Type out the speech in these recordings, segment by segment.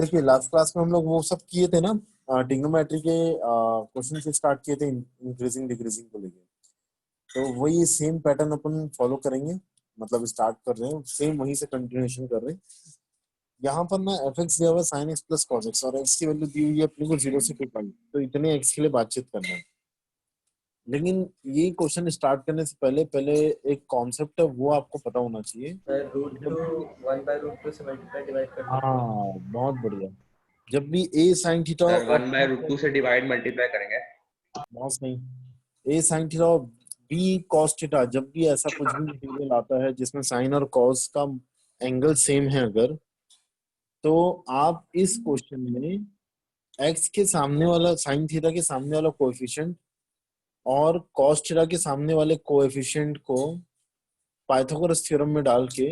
देखिए last class में हम लोग वो सब किए थे ना, ट्रिग्नोमेट्री के क्वेश्चन से स्टार्ट किए थे इंक्रीजिंग डिक्रीजिंग को लेके। तो वही सेम पैटर्न अपन फॉलो करेंगे, मतलब स्टार्ट कर रहे हैं सेम वहीं से कंटिन्यूएशन कर रहे हैं। यहाँ पर ना एफ एक्स दिया हुआ sine x plus cos x और एक्स की वैल्यू दी हुई है अपने को 0 से 2 पाई, तो इतने एक्स के लिए बातचीत करना है। लेकिन ये क्वेश्चन स्टार्ट करने से पहले पहले एक कॉन्सेप्ट है वो आपको पता होना चाहिए। सर रूट टू जब भी 1/√2 से मल्टीप्लाई डिवाइड कर दो। हाँ बहुत बढ़िया, जब भी ए साइन थीटा सर और 1/√2 से डिवाइड मल्टीप्लाई करेंगे। बहुत सही, ए साइन थीटा और बी कॉस थीटा, जब भी ऐसा कुछ भी मटेरियल आता है जिसमें साइन और कॉस का एंगल सेम है अगर, तो आप इस क्वेश्चन में एक्स के सामने वाला साइन थीटा के सामने वाला कोएफिशिएंट और कॉस थीटा के सामने वाले कोएफिशिएंट को पाइथागोरस थ्योरम में डाल के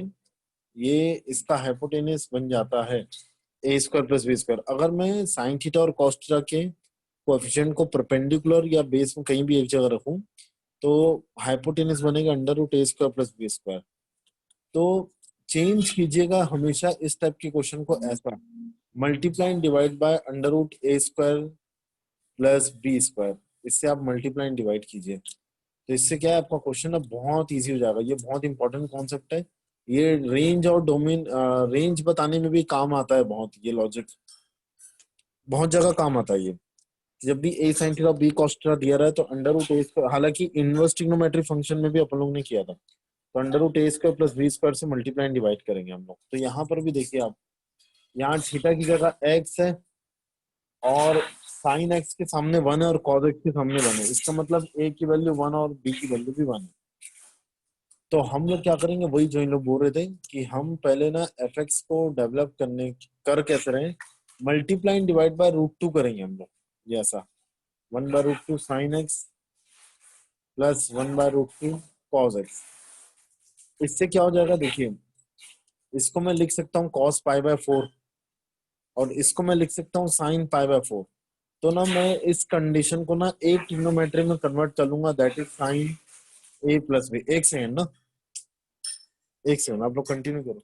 ये इसका हाइपोटेनस बन जाता है A square plus B square. अगर मैं साइन थीटा और कॉस थीटा के कोएफिशिएंट को परपेंडिकुलर या बेस में कहीं भी एक जगह रखूं तो हाइपोटेनस बनेगा under root A square plus B square. तो चेंज कीजिएगा हमेशा इस टाइप के क्वेश्चन को ऐसा, multiply and divide by under root A square plus B square, इससे आप मल्टीप्लाई एंड डिवाइड कीजिए। तो इससे क्या है आपका क्वेश्चन अब बहुत इजी हो जाएगा। ये बहुत इंपॉर्टेंट कॉन्सेप्ट है, ये रेंज और डोमेन रेंज बताने में भी काम आता है बहुत, ये लॉजिक बहुत जगह काम आता है ये। जब भी A sine theta B cos theta दिया रहा है तो अंडर रूट ए स्क्वायर, हालांकि इनवर्स ट्रिग्नोमेट्री फंक्शन में भी अपन लोग ने किया था, तो under root A square plus B square से मल्टीप्लाई एंड डिवाइड करेंगे हम लोग। तो यहाँ पर भी देखिए आप, यहाँ थीटा की जगह एक्स है और साइन एक्स के सामने 1 है और कॉस एक्स के सामने 1 है, इसका मतलब ए की वैल्यू 1 और बी की वैल्यू भी 1 है। तो हम लोग क्या करेंगे, वही जो इन लोग बोल रहे थे कि हम पहले ना एफ एक्स को डेवलप करने कर कैसे रहे, मल्टीप्लाई एंड डिवाइड बाय √2 करेंगे हम लोग। ये ऐसा 1/√2 sine x plus 1/√2 cos x. इससे क्या हो जाएगा देखिए, इसको मैं लिख सकता हूँ कॉस पाई/4 और इसको मैं लिख सकता हूँ साइन पाई/4। तो ना मैं इस कंडीशन को ना एक ट्रिग्नोमेट्री में कन्वर्ट कर लूंगा, that is sine A plus B. एक सेकंड ना, एक सेकंड आप लोग कंटिन्यू करो।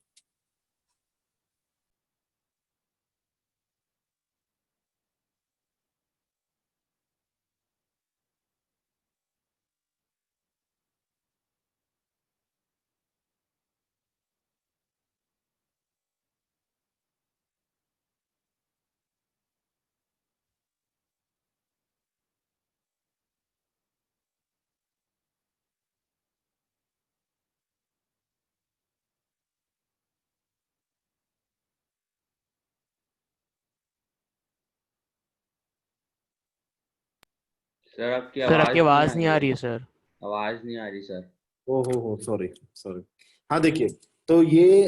सर आपकी सर आपकी आवाज नहीं आ आवाज नहीं रही आ है। रही है सर। आवाज नहीं आ रही सर। ओ हो सॉरी सॉरी। हाँ देखिए, तो ये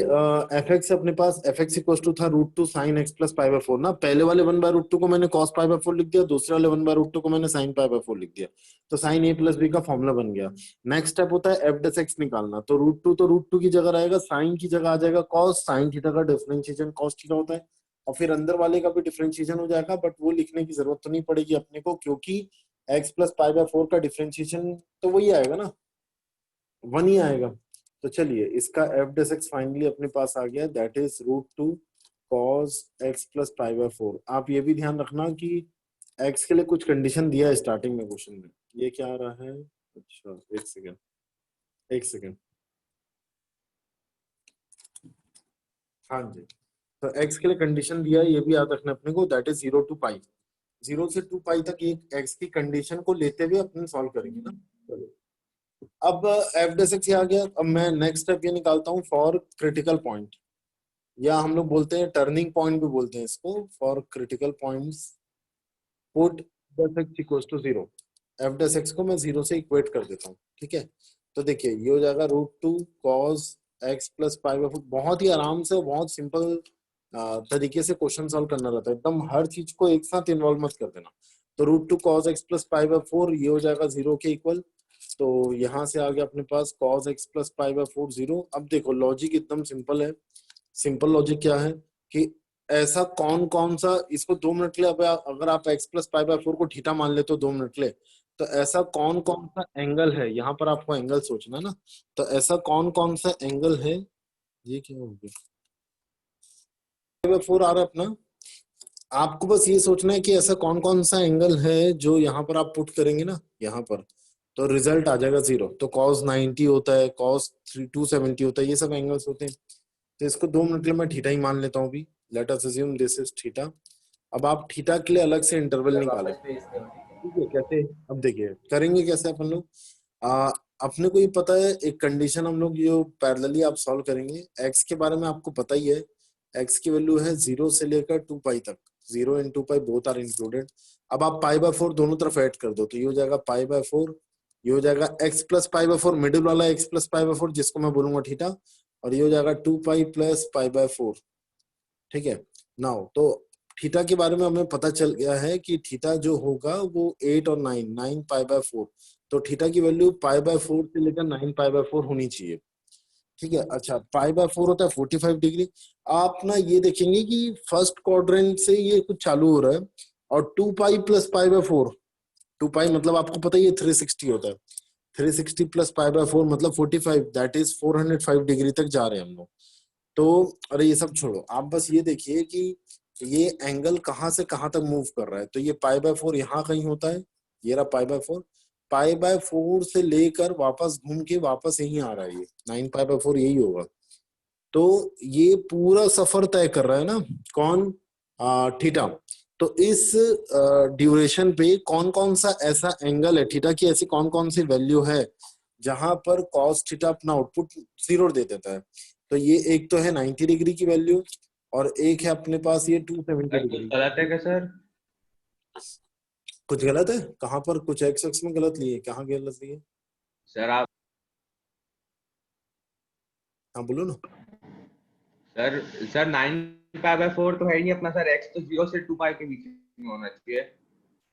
एफ एक्स अपने पास एफ एक्स इक्वल टू था √2 साइन एक्स प्लस पाई/4 ना, पहले वाले 1/√2 को मैंने कॉस पाई/4 लिख दिया, दूसरे वाले 1/√2 को मैंने साइन पाई/4 लिख दिया, तो साइन ए प्लस बी का फॉर्मूला बन गया। नेक्स्ट स्टेप होता है एफ डेस एक्स निकालना, तो √2 की जगह रहेगा, साइन की जगह आ जाएगा कॉस, साइन थीटा का डिफरेंशिएशन कॉस थीटा होता है, और फिर अंदर वाले का भी डिफरेंशिएशन हो जाएगा, बट वो लिखने की जरूरत तो नहीं पड़ेगी अपने को, क्योंकि एक्स प्लस पाई/4 का डिफरेंशिएशन तो वही आएगा ना, 1 ही आएगा। तो चलिए इसका एफ डेस एक्स फाइनली अपने पास आ गया, that is √2 cos X plus पाई/4। आप ये भी ध्यान रखना कि एक्स के लिए कुछ कंडीशन दिया है स्टार्टिंग में क्वेश्चन में। ये क्या आ रहा है, अच्छा एक सेकेंड, एक सेकेंड, हाँ जी। तो एक्स के लिए कंडीशन दिया है, ये भी याद रखना अपने को, दैट इज 0 to π, 0 से 2 पाई तक एक एक्स की कंडीशन को लेते हुए अपन सॉल्व करेंगे ना। चलो अब एफ डेस एक्स आ गया, अब मैं नेक्स्ट स्टेप ये निकालता हूँ फॉर क्रिटिकल पॉइंट, या हम लोग बोलते हैं टर्निंग पॉइंट भी बोलते हैं इसको, for critical points put dash X equal to 0। F dash X को मैं 0 से इक्वेट कर देता हूँ, ठीक है। तो देखिए ये हो जाएगा √2 कॉस एक्स प्लस पाई/4। बहुत ही आराम से बहुत सिंपल तरीके से क्वेश्चन सॉल्व करना रहता है, एकदम हर चीज को एक साथ इन्वॉल्व मत कर देना। तो √2 कॉस एक्स प्लस पाई/4 ये हो जाएगा 0 के इक्वल, तो यहाँ से आ गया अपने पास कॉस एक्स प्लस पाई/4 0। अब देखो लॉजिक एकदम सिंपल है, सिंपल लॉजिक क्या है कि ऐसा कौन कौन सा, इसको 2 मिनट के लिए, अब अगर आप एक्स प्लस पाई/4 को थीटा मान ले तो 2 मिनट के लिए, तो ऐसा कौन कौन सा एंगल है, यहाँ पर आपको एंगल सोचना ना, तो ऐसा कौन कौन सा एंगल है, ये क्या हो गया 4 आ रहा है अपना, आपको बस ये सोचना है कि ऐसा कौन कौन सा एंगल है जो यहाँ पर आप पुट करेंगे ना यहाँ पर, तो रिजल्ट आ जाएगा 0। तो cos 90 होता है, cos 270 होता है, ये सब एंगल्स होते हैं। तो इसको 2 मिनट के लिए मैं थीटा ही मान लेता हूँ अभी। Let us assume this is theta. अब आप थीटा के लिए अलग से इंटरवल सर निकालें। वापस भेज दो, ठीक है। ठीक है, कैसे? अब देखिए करेंगे कैसे अपन लोग। आ, अपने को ये पता है एक कंडीशन, हम लोग जो पैरेलली आप सॉल्व करेंगे, एक्स के बारे में आपको पता ही है। एक्स की वैल्यू है 0 से लेकर 2 पाई तक, 0 and 2 pi both are included. अब आप पाई बाय 4 दोनों तरफ ऐड कर दो, तो ये हो जाएगा पाई बाय 4, ये हो जाएगा x plus pi by 4, middle वाला एक्स प्लस पाई बाय 4 जिसको मैं बोलूंगा थीटा, और ये हो जाएगा 2 पाई प्लस पाई बाय 4। ठीक है। नाउ तो थीटा के बारे में हमें पता चल गया है कि थीटा जो होगा वो 8 और 9 पाई बाय 4। तो थीटा की वैल्यू पाई बाय 4 से लेकर 9 पाई बाय 4 होनी चाहिए। ठीक है। अच्छा, पाई बाय 4 होता है 45 डिग्री। आप ना ये देखेंगे कि फर्स्ट क्वाड्रेंट से ये कुछ चालू हो रहा है, और 2 पाई प्लस पाई बाय 4, 2 पाई मतलब आपको पता ही है 360 होता है। 360 प्लस पाई बाय 4 मतलब 45, दैट इज 405 डिग्री तक जा रहे हैं हम लोग। तो अरे ये सब छोड़ो, आप बस ये देखिए कि ये एंगल कहाँ से कहाँ तक मूव कर रहा है। तो ये पाई बाय 4 यहाँ कहीं होता है, ये रहा पाई बाय 4। पाई बाय 4 से लेकर वापस घूम के वापस यहीं आ रहा है, ये 9 पाई बाय 4 यही होगा। तो ये पूरा सफर तय कर रहा है ना, कौन? थीटा। तो इस ड्यूरेशन पे कौन कौन सा ऐसा एंगल है, थीटा की ऐसी कौन कौन सी वैल्यू है जहां पर कॉस थीटा अपना आउटपुट 0 दे देता है। तो ये एक तो है 90 डिग्री की वैल्यू, और एक है अपने पास ये 270 सर कुछ डिग्री। गलत है क्या सर? कुछ गलत है कहाँ पर? कुछ एक्स एक्स में गलत लिए, कहाँ गलत लिए? सर आप हाँ बोलो ना। सर सर 9 पाई बाय 4 तो है ही नहीं अपना सर, एक्स तो 0 से 2 पाई के बीच में होना चाहिए।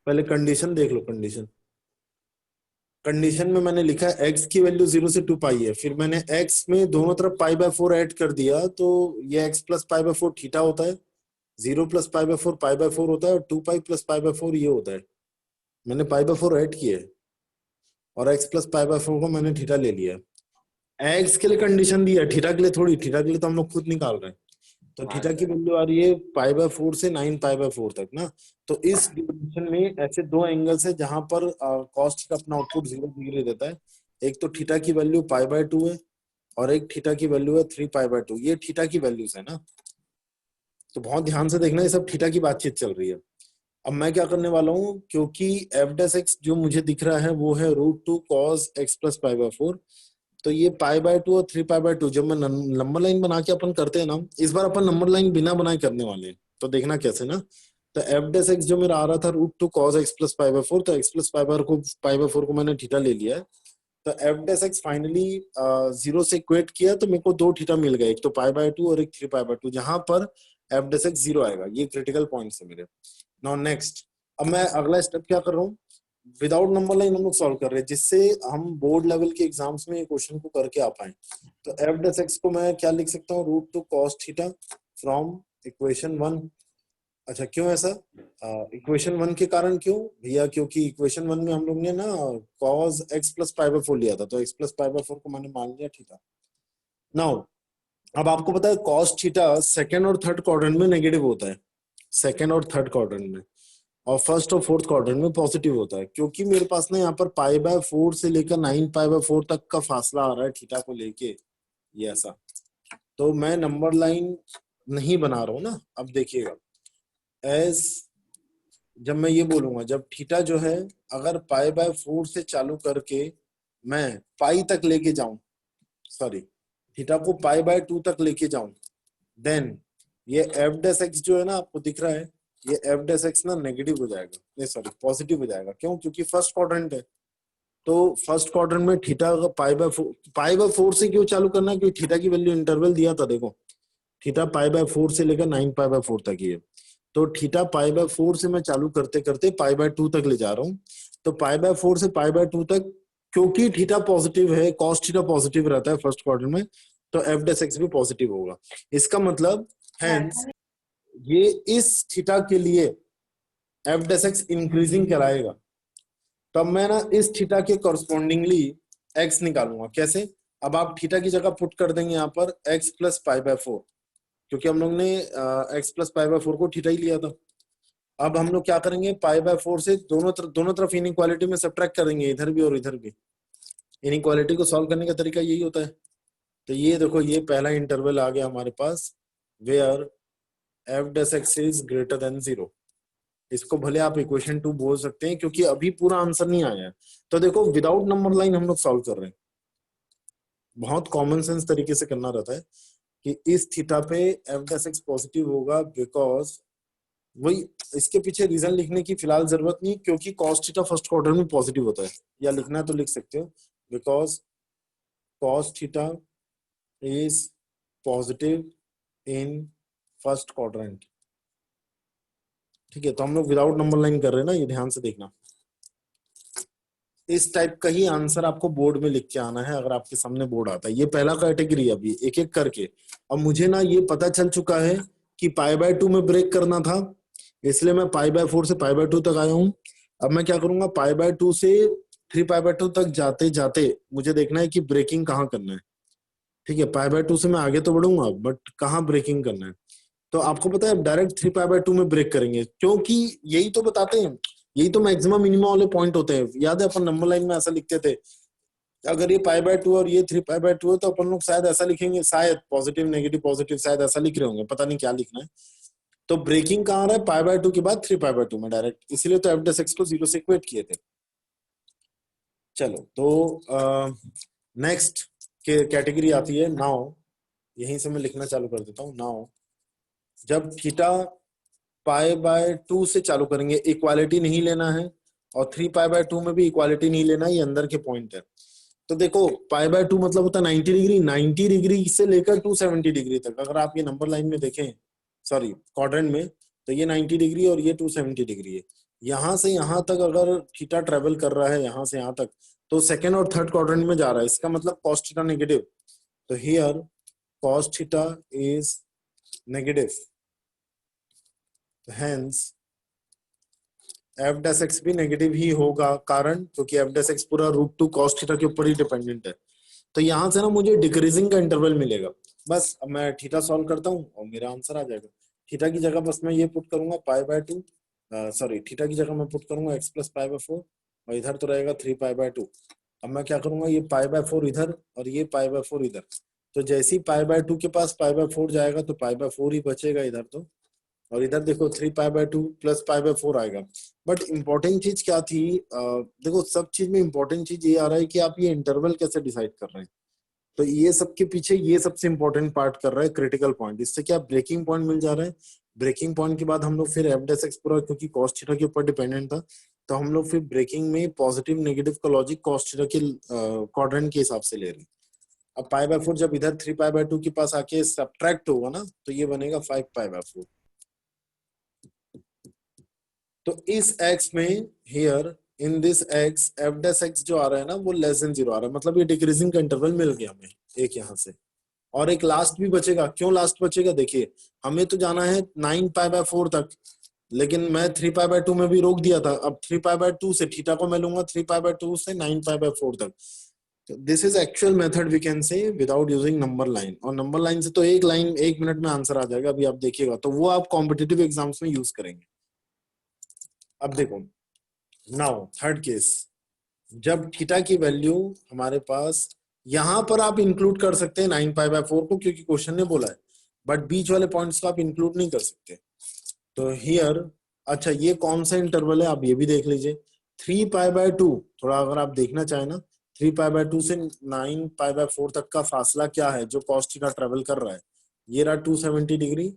पहले कंडीशन देख लो, कंडीशन। कंडीशन में मैंने लिखा है एक्स की वैल्यू 0 से 2 पाई है, फिर मैंने एक्स में दोनों तरफ पाई बाय 4 ऐड कर दिया, तो ये x plus pi by 4 theta होता है, 0 plus pi by 4 pi by 4 होता है, और 2 पाई प्लस पाई बाय 4 ये होता है। मैंने पाई बाय 4 ऐड किया है, और एक्स प्लस पाई बाय 4 को मैंने थीटा ले लिया है। एक्स के लिए कंडीशन दी है, थीटा के लिए थोड़ी, थीटा के लिए तो हम लोग खुद निकाल रहे हैं। तो हाँ थीटा की सर। वैल्यू आ रही है पाई बाय 4 से 9 पाई बाय 4 तक ना। तो इस डिफिनेशन में ऐसे दो एंगल्स है जहां पर कॉस्ट का अपना आउटपुट 0 डिग्री देता है। एक तो थीटा की वैल्यू पाई बाय 2 है, और एक थीटा की वैल्यू है 3 पाई बाय 2। ये थीटा की वैल्यूज है ना, तो बहुत ध्यान से देखना, ये सब थीटा की बातचीत चल रही है। अब मैं क्या करने वाला हूँ, क्योंकि एफ डेस एक्स जो मुझे दिख रहा है वो है √2 cos x plus pi by 4। तो ये पाई बाय 2 और 3 पाई बाय 2 जब मैं नंबर लाइन बना के अपन करते हैं ना, इस बार अपन नंबर लाइन बिना बनाए करने वाले हैं, तो देखना कैसे ना। तो एफ डेस एक्स जो मेरा आ रहा था √2 cos x plus pi by 4, तो x प्लस पाई बाय 4 को मैंने थीटा ले लिया है। तो एफ डेस एक्स फाइनली 0 से इक्वेट किया, तो मेरे को दो थीटा मिल गए, एक तो पाई बाय 2 और एक 3 पाई बाय 2, जहां पर एफ डेस एक्स 0 आएगा। ये क्रिटिकल पॉइंट्स है मेरे। नाउ नेक्स्ट, अब मैं अगला स्टेप क्या कर रहा हूँ, विदाउट नंबर लाइन हम लोग सॉल्व कर रहे हैं, जिससे हम बोर्ड लेवल के एग्जाम्स में ये क्वेश्चन को करके आ पाए। तो एफ डेस एक्स को मैं क्या लिख सकता हूँ, √2 cos थीटा फ्रॉम इक्वेशन 1। अच्छा, क्यों ऐसा? इक्वेशन 1 के कारण क्यों भैया? क्योंकि इक्वेशन 1 में हम लोग ने ना cos x plus pi by 4 लिया था, तो x प्लस पाई बाय 4 को मैंने मान लिया थीटा। नाउ अब आपको पता है cos थीटा सेकंड और थर्ड क्वाड्रेंट में नेगेटिव होता है, सेकंड और थर्ड क्वाड्रेंट में, और फर्स्ट और फोर्थ क्वाड्रेंट में पॉजिटिव होता है। क्योंकि मेरे पास ना यहाँ पर पाई बाय 4 से लेकर 9 पाई बाय 4 तक का फासला आ रहा है थीटा को लेके, ये ऐसा। तो मैं नंबर लाइन नहीं बना रहा हूँ ना। अब देखिएगा, एज जब मैं ये बोलूंगा, जब थीटा जो है अगर पाई बाय 4 से चालू करके मैं पाई तक लेके जाऊं, सॉरी थीटा को पाई बाय 2 तक लेके जाऊं, देन ये एफ डेस एक्स जो है ना, आपको दिख रहा है, ये एफ डेस एक्स ना नेगेटिव हो जाएगा, नहीं सॉरी पॉजिटिव हो जाएगा। क्यों? क्योंकि फर्स्ट क्वाड्रेंट है। तो फर्स्ट क्वाड्रेंट में थीटा का पाई बाय 4 से क्यों चालू करना है? क्योंकि थीटा की वैल्यू इंटरवल दिया था, देखो थीटा पाई बाय 4 से लेकर 9 पाई बाय 4 तक ही है। तो थीटा पाई बाय 4 से मैं चालू करते करते पाई बाय 2 तक ले जा रहा हूँ। तो पाई बाय 4 से पाई बाय 2 तक, क्योंकि थीटा पॉजिटिव है, कॉस थीटा पॉजिटिव रहता है फर्स्ट क्वाड्रेंट में, तो एफ डेस एक्स भी पॉजिटिव होगा। इसका मतलब हैंस ये इस थीटा के लिए एफ डेस एक्स इंक्रीजिंग कराएगा। तब मैं ना इस थीटा के कॉरस्पॉन्डिंगली एक्स निकालूंगा। कैसे? अब आप थीटा की जगह पुट कर देंगे यहाँ पर एक्स प्लस पाई बाय 4, क्योंकि हम लोग ने एक्स प्लस पाई बाय 4 को थीटा ही लिया था। अब हम लोग क्या करेंगे, पाई बाय 4 से दोनों तरफ इनइक्वालिटी में सब्ट्रैक्ट करेंगे, इधर भी और इधर भी। इनइक्वालिटी को सॉल्व करने का तरीका यही होता है। तो ये देखो, ये पहला इंटरवल आ गया हमारे पास, where F dash X is greater than 0। इसको भले आप इक्वेशन 2 बोल सकते हैं, क्योंकि अभी पूरा आंसर नहीं आया है। तो देखो, विदाउट नंबर लाइन हम लोग सॉल्व कर रहे हैं। बहुत कॉमन सेंस तरीके से करना रहता है कि इस थीटा पे एफ डैश एक्स पॉजिटिव होगा, बिकॉज वही, इसके पीछे रीजन लिखने की फिलहाल जरूरत नहीं, क्योंकि कॉस थीटा फर्स्ट क्वार्टर में पॉजिटिव होता है। या लिखना है तो लिख सकते हो, because cos theta is positive in first quadrant. ठीक है, तो हम लोग विदाउट नंबर लाइन कर रहे हैं ना, ये ध्यान से देखना। इस टाइप का ही आंसर आपको बोर्ड में लिख के आना है, अगर आपके सामने बोर्ड आता है। ये पहला कैटेगरी, अभी एक एक करके। अब मुझे ना ये पता चल चुका है कि पाई बाय 2 में ब्रेक करना था, इसलिए मैं पाई बाय 4 से पाई बाय 2 तक आया हूँ। अब मैं क्या करूंगा, पाई बाय 2 से 3 पाई बाय 2 तक जाते जाते मुझे देखना है कि ब्रेकिंग कहाँ करना है। ठीक है, पाई बाय 2 से मैं आगे तो बढ़ूंगा, बट कहाँ ब्रेकिंग करना है। तो आपको पता है, डायरेक्ट 3 पाई बाय 2 में ब्रेक करेंगे, क्योंकि यही तो बताते हैं, यही तो मैक्सिमम मिनिमम वाले पॉइंट होते हैं। याद है अपन नंबर लाइन में ऐसा लिखते थे, अगर ये पाई बाय 2 और ये 3 पाई बाय 2 है, तो अपन लोग शायद ऐसा लिखेंगे, शायद पॉजिटिव नेगेटिव पॉजिटिव, शायद ऐसा लिख रहे होंगे, पता नहीं क्या लिखना है। तो ब्रेकिंग कहाँ रहा है, पाई बाय 2 के बाद 3 पाई बाय 2 में डायरेक्ट, इसीलिए तो एफ डैश एक्स को 0 से इक्वेट किए थे। चलो, तो नेक्स्ट कैटेगरी आती है नाउ। यहीं से मैं लिखना चालू कर देता हूँ। नाउ जब थीटा पाई बाय 2 से चालू करेंगे, इक्वालिटी नहीं लेना है, और 3 पाई बाय 2 में भी इक्वालिटी नहीं लेना है, ये अंदर के पॉइंट है। तो देखो, पाई बाय 2 मतलब होता है 90 डिग्री, 90 डिग्री से लेकर 270 डिग्री तक। अगर आप ये नंबर लाइन में देखें, सॉरी क्वाड्रेंट में, तो ये 90 डिग्री और ये 270 डिग्री है। यहां से यहां तक अगर थीटा ट्रेवल कर रहा है, यहां से यहां तक, तो सेकेंड और थर्ड क्वाड्रेंट में जा रहा है, इसका मतलब कॉस थीटा नेगेटिव। तो here cos theta is negative, hence F dash x भी नेगेटिव ही होगा। कारण, क्योंकि एफ डैश एक्स पूरा √2 कॉस थीटा के ऊपर ही डिपेंडेंट है। तो यहां से ना मुझे डिक्रीजिंग का इंटरवल मिलेगा। बस अब मैं थीटा सॉल्व करता हूँ और मेरा आंसर आ जाएगा। थीटा की जगह बस मैं ये पुट करूंगा पाई बाय 2, सॉरी थीटा की जगह मैं पुट करूंगा x प्लस पाई बाय 4, और इधर तो रहेगा 3 पाई बाय 2। अब मैं क्या करूंगा, ये पाई बाय 4 इधर और ये पाई बाय 4 इधर। तो जैसे ही पाई बाय 2 के पास पाई बाय 4 जाएगा, तो पाई बाय 4 ही बचेगा इधर तो, और इधर देखो 3 पाई बाय 2 प्लस पाई बाय 4 आएगा। बट इंपॉर्टेंट चीज क्या थी, देखो सब चीज में इंपॉर्टेंट चीज ये आ रहा है कि आप ये इंटरवल कैसे डिसाइड कर रहे हैं। तो ये सबके पीछे ये सबसे इंपॉर्टेंट पार्ट कर रहा है, क्रिटिकल पॉइंट। इससे क्या ब्रेकिंग पॉइंट मिल जा रहा है। ब्रेकिंग पॉइंट के बाद हम लोग फिर एफ डैश एक्स पूरा, क्योंकि कॉस थीटा के ऊपर डिपेंडेंट था, तो हम लोग फिर ब्रेकिंग में पॉजिटिव नेगेटिव का लॉजिक कॉस थीटा के क्वाड्रेंट के हिसाब से ले रहे हैं। अब पाई बाय 4 जब इधर 3 पाई बाय 2 के पास आके सब्ट्रैक्ट होगा ना, तो ये बनेगा 5 पाई बाय 4। तो इस x में here in this x F dash x जो आ रहा है ना, वो लेस देन 0 आ रहा है, मतलब ये डिक्रीजिंग का इंटरवल मिल गया हमें एक यहाँ से। और एक लास्ट भी बचेगा। क्यों लास्ट बचेगा, देखिए हमें तो जाना है 9 पाई बाय 4 तक, लेकिन मैं 3 पाई बाय 2 में भी रोक दिया था। अब 3 पाई बाय 2 से थीटा को मैं लूंगा 3 पाई बाय 2 से 9 पाई बाय 4 तक। तो this is actual method we can say without using number line. और नंबर लाइन से तो एक लाइन 1 मिनट में आंसर आ जाएगा, अभी आप देखिएगा, तो वो आप कॉम्पिटिटिव एग्जाम्स में यूज करेंगे। अब देखो, नाउ थर्ड केस, जब थीटा की वैल्यू हमारे पास, यहां पर आप इंक्लूड कर सकते हैं 9 पाई बाय 4 को, क्योंकि क्वेश्चन ने बोला है, बट बीच वाले पॉइंट्स को आप इंक्लूड नहीं कर सकते। तो हियर, अच्छा ये कौन सा इंटरवल है आप ये भी देख लीजिए। 3 पाई बाय 2, थोड़ा अगर आप देखना चाहें ना, 3 पाई बाय 2 से 9 पाई बाय 4 तक का फासला क्या है जो कॉस थीटा ट्रेवल कर रहा है। ये रहा 270 डिग्री,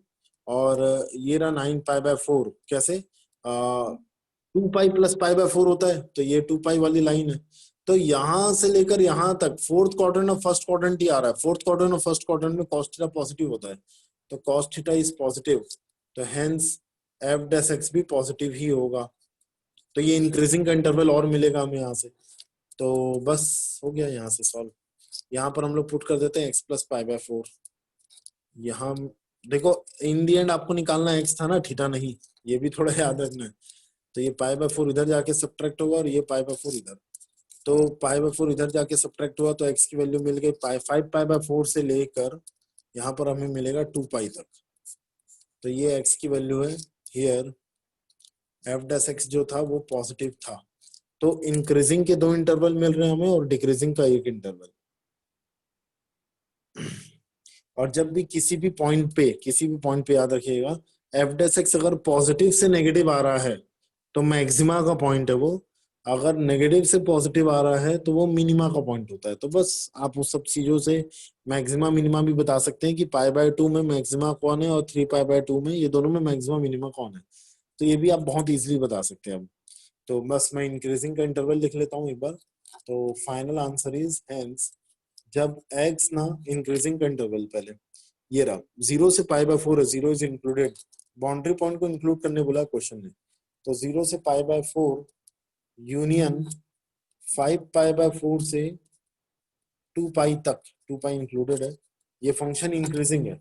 और ये रहा 9 पाई बाय 4। कैसे, 2 पाई प्लस पाई बाय 4 होता है, तो ये 2 पाई वाली लाइन है। तो यहां से लेकर यहां तक फोर्थ क्वाड्रेंट और फर्स्ट क्वाड्रेंट ही आ रहा है। फोर्थ क्वाड्रेंट और फर्स्ट क्वाड्रेंट में कॉस थीटा पॉजिटिव होता है, तो कॉस थीटा इज पॉजिटिव, तो हेंस एफ डैश एक्स भी पॉजिटिव ही होगा। तो ये इंक्रीजिंग का इंटरवल और मिलेगा हमें यहाँ से। तो बस हो गया यहाँ से सॉल्व। यहाँ पर हम लोग पुट कर देते हैं x प्लस पाई बाय 4। यहाँ देखो, इन दी एंड आपको निकालना x था ना, थीटा नहीं, ये भी थोड़ा याद रखना है। तो ये पाई बाय 4 इधर जाके सब्ट्रैक्ट होगा, और ये पाई बाय 4 इधर। तो पाई बाय 4 इधर जाके सब्ट्रैक्ट हुआ, तो x की वैल्यू मिल गई 5 पाई बाय 4 से लेकर यहाँ पर हमें मिलेगा 2 पाई तक। तो ये x की वैल्यू है हियर एफ डैश एक्स जो था वो पॉजिटिव था। तो इंक्रीजिंग के दो इंटरवल मिल रहे हैं हमें और डिक्रीजिंग का एक इंटरवल। और जब भी किसी भी पॉइंट पे याद रखिएगा, एफ डैश एक्स अगर पॉजिटिव से नेगेटिव आ रहा है तो मैक्सिमा का पॉइंट है वो, अगर नेगेटिव से पॉजिटिव आ रहा है तो वो मिनिमा का पॉइंट होता है। तो बस आप उस सब चीजों से मैक्सिमा मिनिमा भी बता सकते हैं कि π/2 में मैक्सिमा कौन है और 3π/2 में, ये दोनों में मैक्सिमा मिनिमा कौन है। तो ये भी आप बहुत इजीली बता सकते हैं अब। तो बस मैं इंक्रीजिंग का इंटरवल लिख लेता हूँ एक बार। तो फाइनल आंसर इज हेंस, जब एक्स ना इंक्रीजिंग का इंटरवल पहले ये रहा 0 से π/4 है, 0 इज इंक्लूडेड, बाउंड्री पॉइंट को इंक्लूड करने बोला क्वेश्चन ने। तो 0 से π/4 यूनियन 5π/4 से 2π तक, 2π इंक्लूडेड है, ये फंक्शन इंक्रीजिंग है।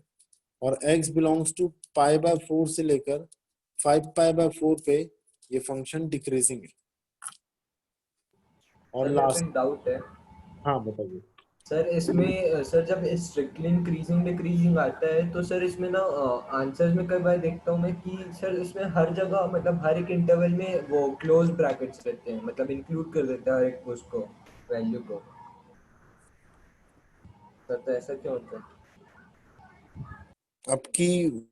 और x बिलोंग्स टू π/4 से लेकर 5π/4 पे ये फंक्शन डिक्रीजिंग है। और सर मेरे को लास्ट, एक डाउट है। हाँ बताइए। सर इसमें सर जब स्ट्रिक्टली इंक्रीजिंग डिक्रीजिंग आता है तो सर इसमें ना आंसर्स में कई बार देखता हूँ मैं कि सर इसमें हर जगह मतलब हर एक इंटरवल में वो क्लोज ब्रैकेट्स रहते हैं, मतलब इंक्लूड कर देता है हर एक उसको, वैल्यू को। सर तो ऐसा क्यों होता है? आपकी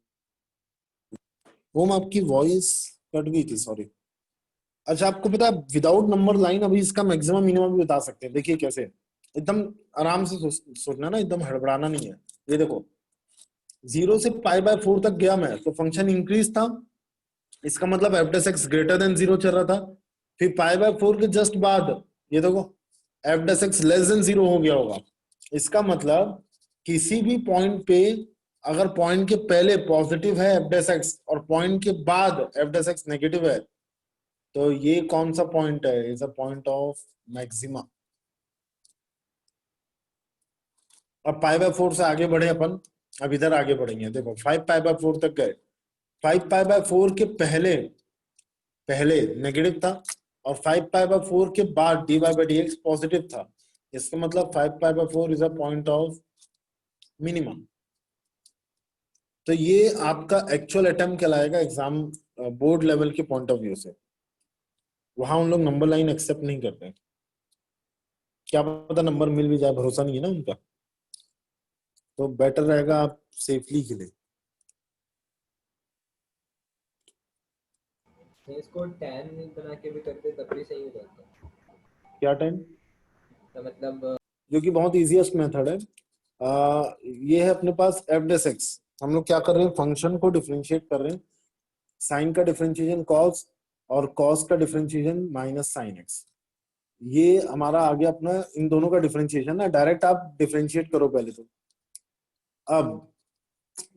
ओम आपकी वॉइस कट गई थी, सॉरी। अच्छा, आपको पता है विदाउट नंबर लाइन अभी इसका मैक्सिमम मिनिमम भी बता सकते हैं। देखिए कैसे, एकदम आराम से सोचना ना, एकदम हड़बड़ाना नहीं है। ये देखो 0 से π/4 तक गया मैं तो फंक्शन इंक्रीज था, इसका मतलब F dash x greater than 0 चल रहा था। फिर π/4 के जस्ट बाद ये देखो F dash x less than 0 हो गया होगा। इसका मतलब किसी भी पॉइंट पे अगर पॉइंट के पहले पॉजिटिव है एफ डेस एक्स और पॉइंट के बाद एफ डेस एक्स नेगेटिव है, तो ये कौन सा पॉइंट है, is a point of maxima. अब π/4 से आगे बढ़े अपन, अब इधर आगे बढ़ेंगे। देखो 5π/4 तक गए, 5π/4 के पहले पहले नेगेटिव था और 5π/4 के बाद dy/dx पॉजिटिव था। इसका मतलब 5π/4 is a point of minima. तो ये आपका एक्चुअल अटेम्प्ट कहलाएगा एग्जाम बोर्ड लेवल के पॉइंट ऑफ व्यू से। वहां उन लोग नंबर लाइन एक्सेप्ट नहीं करते, क्या पता नंबर मिल भी जाए, भरोसा नहीं है ना उनका। तो बेटर रहेगा आप सेफली खेलें। नहीं, इसको टैन बना के भी करते तब भी सही हो जाता। क्या टाइम, तो मतलब जो कि बहुत इजीएस्ट मेथड है। ये है अपने पास एफ डेस एक्स, हम लोग क्या कर रहे हैं, फंक्शन को डिफरेंशिएट कर रहे हैं। साइन का डिफरेंशिएशन कॉस और कॉस का डिफरेंशिएशन माइनस साइन एक्स। ये हमारा आ गया अपना इन दोनों का डिफरेंशिएशन ना, डायरेक्ट आप डिफरेंशिएट करो पहले तो। अब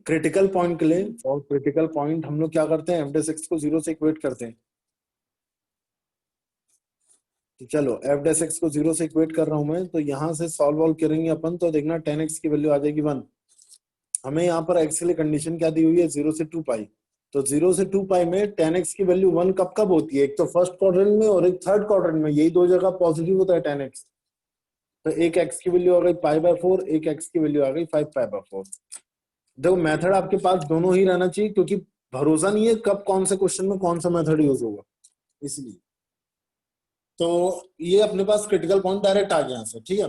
क्रिटिकल पॉइंट के लिए, और क्रिटिकल पॉइंट हम लोग क्या करते हैं, एफ डेस एक्स को 0 से इक्वेट करते हैं। तो चलो एफ डेस एक्स को 0 से इक्वेट कर रहा हूं मैं, तो यहां से सॉल्व वॉल्व करेंगे अपन तो देखना 10x की वैल्यू आ जाएगी 1। हमें यहाँ पर x के लिए कंडीशन क्या दी हुई है, 0 से 2π। तो 0 से 2π में 10x की वैल्यू 1 कब कब होती है, एक तो फर्स्ट क्वाड्रेंट में और एक थर्ड क्वाड्रेंट में, यही दो जगह पॉजिटिव होता है 10x। तो एक x की वैल्यू आ गई π/4, एक x की वैल्यू आ गई 5π/4। देखो मेथड आपके पास दोनों ही रहना चाहिए, क्योंकि भरोसा नहीं है कब कौन से क्वेश्चन में कौन सा मेथड यूज होगा, इसलिए। तो ये अपने पास क्रिटिकल पॉइंट डायरेक्ट आ गया यहाँ से, ठीक है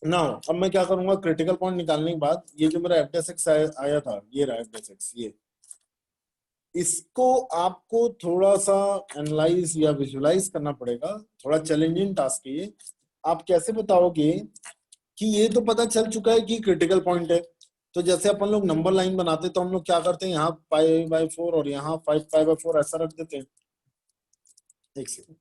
ना। अब मैं क्या करूंगा, क्रिटिकल पॉइंट निकालने के बाद ये जो मेरा एफ आया था, ये रहा एफ, ये इसको आपको थोड़ा सा एनालाइज या विजुलाइज करना पड़ेगा, थोड़ा चैलेंजिंग टास्क है ये। आप कैसे बताओगे कि ये तो पता चल चुका है कि क्रिटिकल पॉइंट है। तो जैसे अपन लोग नंबर लाइन बनाते तो हम लोग क्या करते हैं, यहाँ π/4 और यहाँ 5π/4 ऐसा रख देते हैं। एक सेकंड,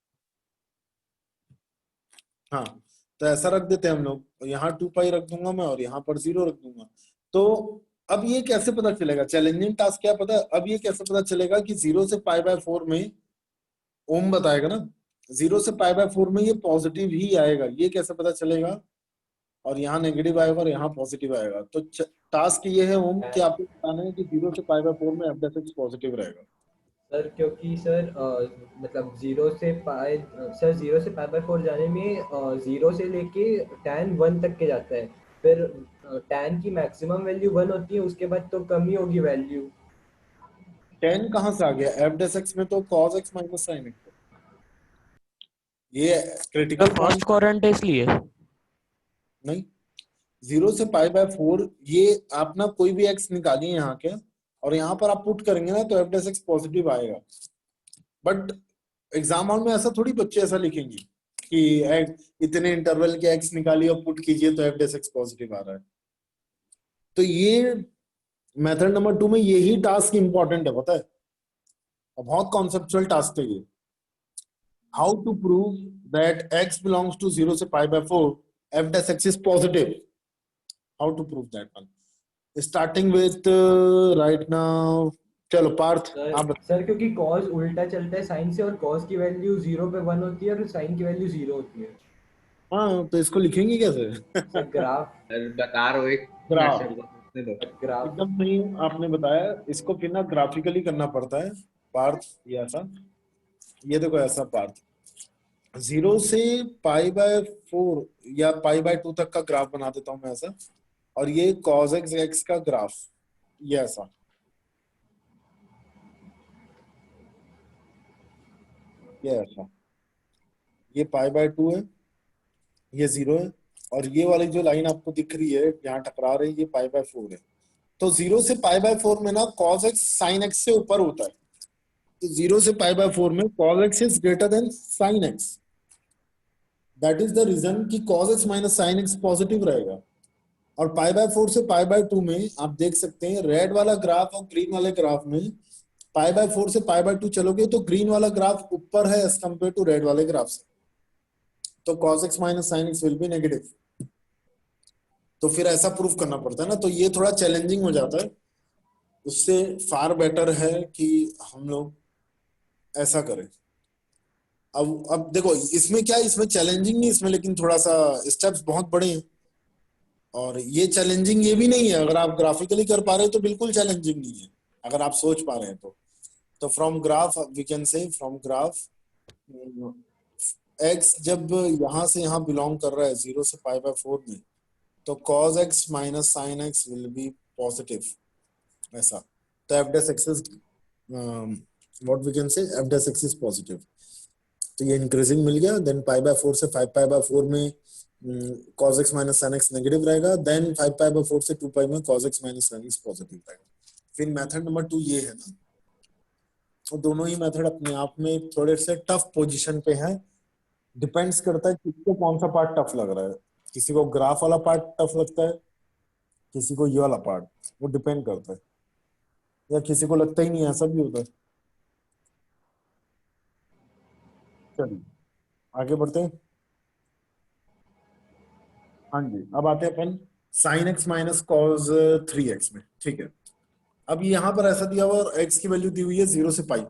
हाँ, तो ऐसा रख देते हैं हम लोग, यहाँ 2π रख दूंगा मैं और यहाँ पर 0 रख दूंगा। तो अब ये कैसे पता चलेगा, चैलेंजिंग टास्क क्या पता है, अब ये कैसे पता चलेगा कि 0 से π/4 में ओम बताएगा ना, 0 से π/4 में ये पॉजिटिव ही आएगा, ये कैसे पता चलेगा। और यहाँ नेगेटिव आएगा और यहाँ पॉजिटिव आएगा। तो टास्क ये है ओम कि आपको बताना है कि 0 से π/4 में f पॉजिटिव रहेगा। सर क्योंकि सर मतलब जीरो से π/4 जाने में 0 से लेके tan 1 तक के जाता है। फिर tan की मैक्सिमम वैल्यू 1 होती है, उसके बाद तो कम ही होगी वैल्यू। 10 कहाँ से आ गया? एफ डेस एक्स में तो cos x minus sine x, ये क्रिटिकल फर्स्ट पॉइंट क्वाड्रेंट है इसलिए। नहीं। 0 से π/4 ये आप ना कोई भी एक्स निकालिए यहाँ के, और यहाँ पर आप पुट करेंगे ना तो एफ डेस एक्स पॉजिटिव आएगा। बट एग्जाम हॉल में ऐसा थोड़ी बच्चे ऐसा लिखेंगे कि इतने इंटरवल के एक्स निकालिए और पुट कीजिए तो एफ डेस एक्स पॉजिटिव आ रहा है। तो ये मेथड नंबर 2 में यही टास्क इंपॉर्टेंट है, पता है, और बहुत कॉन्सेप्चुअल टास्क है ये। How to prove that x belongs to 0 से π/4 f dash x is positive. How to prove that one? Starting with right now, चलो पार्थ आप सर क्योंकि कॉस उल्टा चलता है साइन से, और कॉस की वैल्यू 0 पे 1 होती है और साइन की वैल्यू 0 होती है। हाँ, तो इसको लिखेंगे कैसे? Sir graph. सर बता रहा हूँ, एक ग्राफ मिनट सर को सोचने दो। ग्राफ एकदम सही आपने बताया, इसको फिर ना ग्राफिकली करना पड़ता है पार्थ। ये ऐसा, ये देखो ऐसा पार्थ, 0 से π/4 या π/2 तक का ग्राफ बना देता हूं मैं ऐसा, और ये cos x का ग्राफ, ये ऐसा, ये ऐसा, ये π/2 है, ये 0 है, और ये वाली जो लाइन आपको दिख रही है यहाँ टकरा रही है, ये π/4 है। तो 0 से π/4 में ना cos x sin x से ऊपर होता है। तो 0 से π/4 में cos x is greater than sin x। That is the reason कि cos x minus sin x positive रहेगा। और π/4 से π/2 में आप देख सकते हैं रेड वाला ग्राफ और ग्रीन वाले ग्राफ में, π/4 से π/2 चलोगे तो ग्रीन वाला ग्राफ ऊपर है एज कम्पेयर टू रेड वाले ग्राफ से, तो cos x minus sin x will B negative. तो फिर ऐसा प्रूफ करना पड़ता है ना, तो ये थोड़ा चैलेंजिंग हो जाता है। उससे फार बेटर है कि हम लोग ऐसा करें। अब देखो इसमें क्या, इसमें चैलेंजिंग नहीं इसमें, लेकिन थोड़ा सा स्टेप्स बहुत बड़े हैं। और ये चैलेंजिंग ये भी नहीं है, अगर आप ग्राफिकली कर पा रहे हैं तो बिल्कुल चैलेंजिंग नहीं है, अगर आप सोच पा रहे हैं तो from graph we can say, from graph x जब यहां से यहां बिलोंग कर रहा है 0 से π/4 में, तो cos x minus sin x will be positive, ऐसा। तो f dash x is what we can say, f dash x is positive. तो ये इंक्रीजिंग मिल गया। देन π/4 से 5π/4 में cos x minus sin x negative रहेगा। देन 5π/4 से 2π में cos x minus sin x positive रहेगा। फिर मेथड नंबर 2 ये है ना, तो दोनों ही मेथड अपने आप में थोड़े से टफ पोजीशन पे है। डिपेंड्स करता है किसको कौन सा पार्ट टफ लग रहा है। किसी को ग्राफ वाला पार्ट टफ लगता है, किसी को ये वाला पार्ट, वो डिपेंड करता है, या किसी को लगता ही नहीं, ऐसा भी होता है। चलिए आगे बढ़ते हैं। हाँ जी, अब आते हैं अपन sin x minus cos 3x में, ठीक है। अब यहाँ पर ऐसा दिया हुआ और x की वैल्यू दी हुई है 0 से π।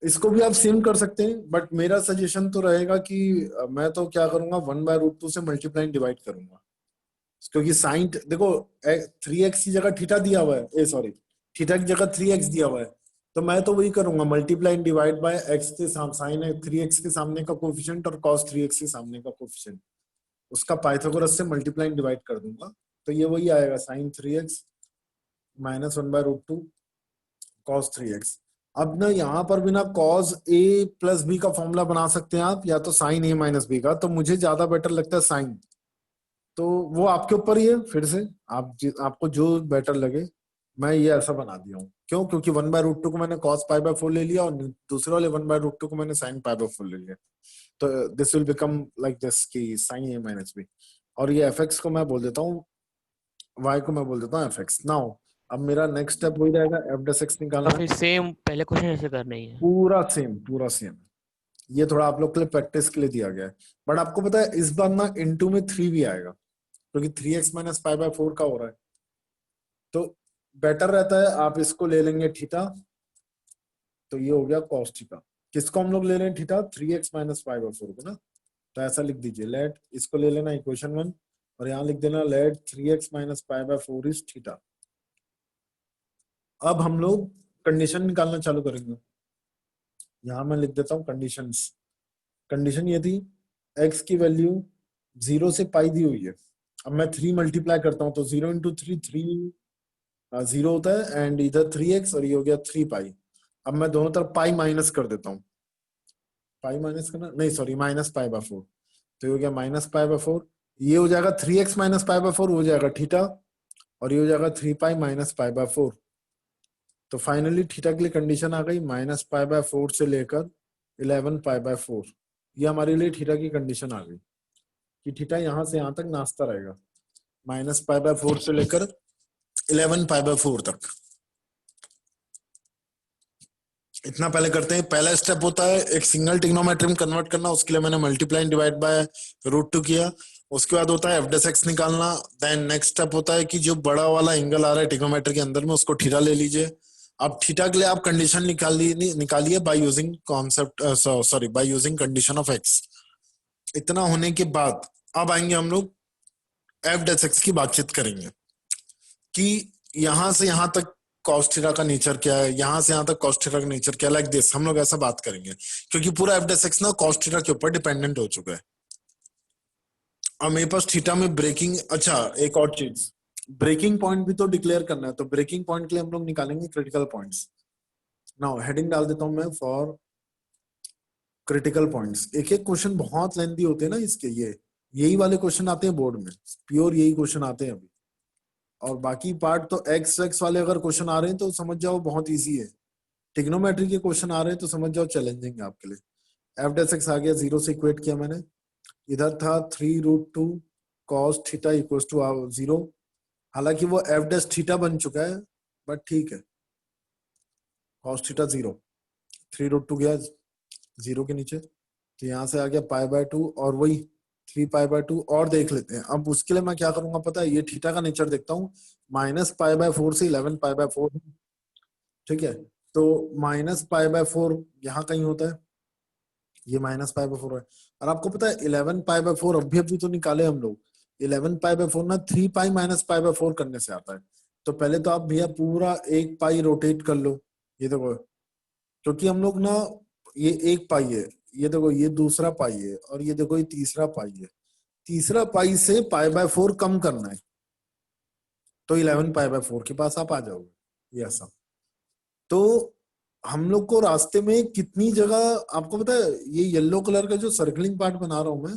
इसको भी आप सेम कर सकते हैं, बट मेरा सजेशन तो रहेगा कि मैं तो क्या करूंगा, 1/√2 से मल्टीप्लाई डिवाइड करूंगा। क्योंकि साइन देखो 3x की जगह थीटा दिया हुआ है, सॉरी थीटा की जगह 3x दिया हुआ है, तो मैं तो वही करूंगा, मल्टीप्लाई डिवाइड बाय x के साइन 3x के सामने का कोफिशिएंट और cos 3x के सामने का कोफिशिएंट, उसका पाइथागोरस से मल्टीप्लाई डिवाइड कर दूंगा। तो ये वही आएगा, sign 3x minus 1/√2 cos 3x। अब ना यहाँ पर भी ना cos a प्लस b का फॉर्मूला बना सकते हैं आप, या तो साइन a माइनस b का, तो मुझे ज्यादा बेटर लगता है साइन। तो वो आपके ऊपर ही है, फिर से आपको जो बेटर लगे। मैं ये ऐसा बना दिया हूँ, क्यों? क्योंकि 1/√2 को मैंने cos π/4 ले लिया और दूसरे वाले 1/√2 को मैंने sin π/4 ले लिया। तो this will become like this की sin a माइनस b, और ये fx को मैं बोल देता हूँ, y को मैं बोल देता हूँ fx। नाउ अब मेरा नेक्स्ट स्टेप वही रहेगा, f dash x निकालना और है। फिर सेम पहले क्वेश्चन ऐसे करना ही है। पूरा सेम, पूरा सेम। ये थोड़ा आप लोग के लिए प्रैक्टिस के लिए दिया गया है, बट आपको पता है इस बार ना इनटू में 3 भी आएगा, क्योंकि 3x माइनस π/4 का हो रहा है। तो बेटर रहता है आप इसको ले लेंगे थीटा, तो ये हो गया cos थीटा। किसको हम लोग ले लें थीटा? 3x माइनस π/4 को ना। तो ऐसा लिख दीजिए, लेट इसको ले लेना इक्वेशन 1, और यहाँ लिख देना late 3x minus π/4 is theta. अब हम लोग कंडीशन निकालना चालू करेंगे। यहाँ मैं लिख देता हूँ कंडीशंस। कंडीशन ये थी, x की वैल्यू 0 से π दी हुई है। अब मैं 3 मल्टीप्लाई करता हूँ, तो 0 × 3 3 जीरो होता है एंड इधर 3x और ये हो गया 3 पाई। अब मैं दोनों तरफ पाई माइनस कर देता हूँ, पाई माइनस करना नहीं सॉरी माइनस पाई बाय 4, तो ये हो गया माइनस पाई बाय 4, ये हो जाएगा 3x माइनस पाई बाय 4 हो जाएगा थीटा, और ये हो जाएगा 3 पाई माइनस पाई बाय 4। तो फाइनली थीटा के लिए कंडीशन आ गई माइनस पाई बाय 4 से लेकर 11 पाई बाय 4, ये हमारे लिए थीटा की कंडीशन आ गई कि थीटा यहाँ से यहाँ तक नाचता रहेगा माइनस पाई बाय 4 से लेकर 11 पाई बाय 4 तक। इतना पहले करते हैं। पहला स्टेप होता है एक सिंगल ट्रिग्नोमेट्री में कन्वर्ट करना, उसके लिए मैंने मल्टीप्लाई डिवाइड बाय √2 किया। उसके बाद होता है f(x) निकालना। देन नेक्स्ट स्टेप होता है कि जो बड़ा वाला एंगल आ रहा है ट्रिग्नोमेट्री के अंदर में उसको थीटा ले लीजिए। अब थीटा के लिए आप कंडीशन निकालिए by using concept sorry by using condition of x। इतना होने के बाद अब आएंगे हम लोग f(x) की बातचीत करेंगे कि यहां से यहां तक cos थीटा का नेचर क्या है, यहां से यहां तक cos थीटा का नेचर क्या है, लाइक दिस हम लोग ऐसा बात करेंगे क्योंकि पूरा f(x) ना cos थीटा के ऊपर डिपेंडेंट हो चुका है। अब मेरे पास थीटा में ब्रेकिंग, अच्छा एक और चीज ब्रेकिंग पॉइंट भी तो डिक्लेयर करना है, तो ब्रेकिंग पॉइंट के लिए हम लोग निकालेंगे क्रिटिकल पॉइंट्स। नाउ हेडिंग डाल देता हूं मैं फॉर क्रिटिकल पॉइंट्स। एक एक क्वेश्चन बहुत लेंथी होते हैं ना इसके, यही वाले क्वेश्चन आते हैं बोर्ड में, प्योर यही क्वेश्चन आते हैं अभी। और बाकी पार्ट तो एक्स वाले अगर क्वेश्चन आ रहे हैं तो समझ जाओ बहुत इजी है, ट्रिग्नोमेट्री के क्वेश्चन आ रहे हैं तो समझ जाओ चैलेंजिंग है आपके लिए। f(x) आ गया, 0 से इक्वेट किया मैंने, इधर था 3√2 cos थीटा इक्वल्स टू 0। हालांकि वो f' बन चुका है बट ठीक है, cos थीटा 0, 3√2 गया 0 के नीचे, तो यहाँ से आ गया π/2 और वही 3π/2। और देख लेते हैं अब उसके लिए मैं क्या करूंगा पता है, ये थीटा का नेचर देखता हूँ, -π/4 से 11 π/4, ठीक है। तो -π/4 यहाँ कहीं होता है, ये -π/4 है। और आपको पता है 11 π/4 अभी तो निकाले हम लोग, 11 π/4 ना 3 पाई माइनस π/4 करने से आता है। तो पहले तो आप भैया पूरा 1 पाई रोटेट कर लो, ये देखो क्योंकि हम लोग ना ये 1 पाई है, ये देखो ये दूसरा पाई है और ये देखो ये तीसरा पाई है, तीसरा पाई से π/4 कम करना है, तो 11 π/4 के पास आप आ जाओगे, ये ऐसा। तो हम लोग को रास्ते में कितनी जगह आपको पता है, ये येलो कलर का जो सर्कलिंग पार्ट बना रहा हूं मैं,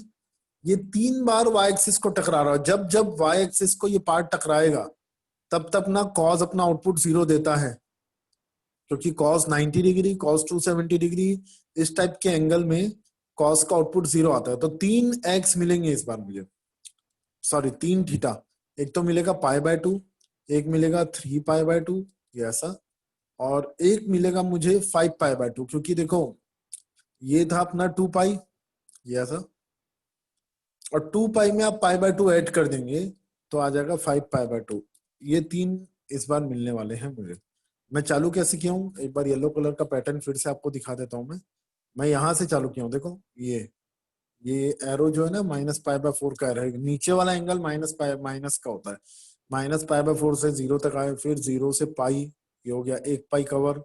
ये 3 बार y एक्सिस को टकरा रहा है। जब जब y एक्सिस को ये पार्ट टकराएगा तब तक ना cos अपना आउटपुट 0 देता है, क्योंकि cos 90 डिग्री cos 270 डिग्री इस टाइप के एंगल में cos का आउटपुट 0 आता है। तो 3x मिलेंगे इस बार मुझे, सॉरी 3 थीटा, एक तो मिलेगा π/2, एक मिलेगा 3π/2 ये ऐसा, और एक मिलेगा मुझे 5π/2, क्योंकि देखो ये था अपना 2 पाई ये ऐसा, और 2 पाई में आप π/2 ऐड कर देंगे तो आ जाएगा 5π/2। ये 3 इस बार मिलने वाले हैं मुझे। मैं चालू कैसे किया हूँ, एक बार येलो कलर का पैटर्न फिर से आपको दिखा देता हूँ। मैं यहाँ से चालू किया हूँ, देखो ये एरो जो है ना -π/4 का एरो है, नीचे वाला एंगल माइनस का होता है, -π/4 से 0 तक आए, फिर 0 से पाई, ये हो गया 1 पाई कवर,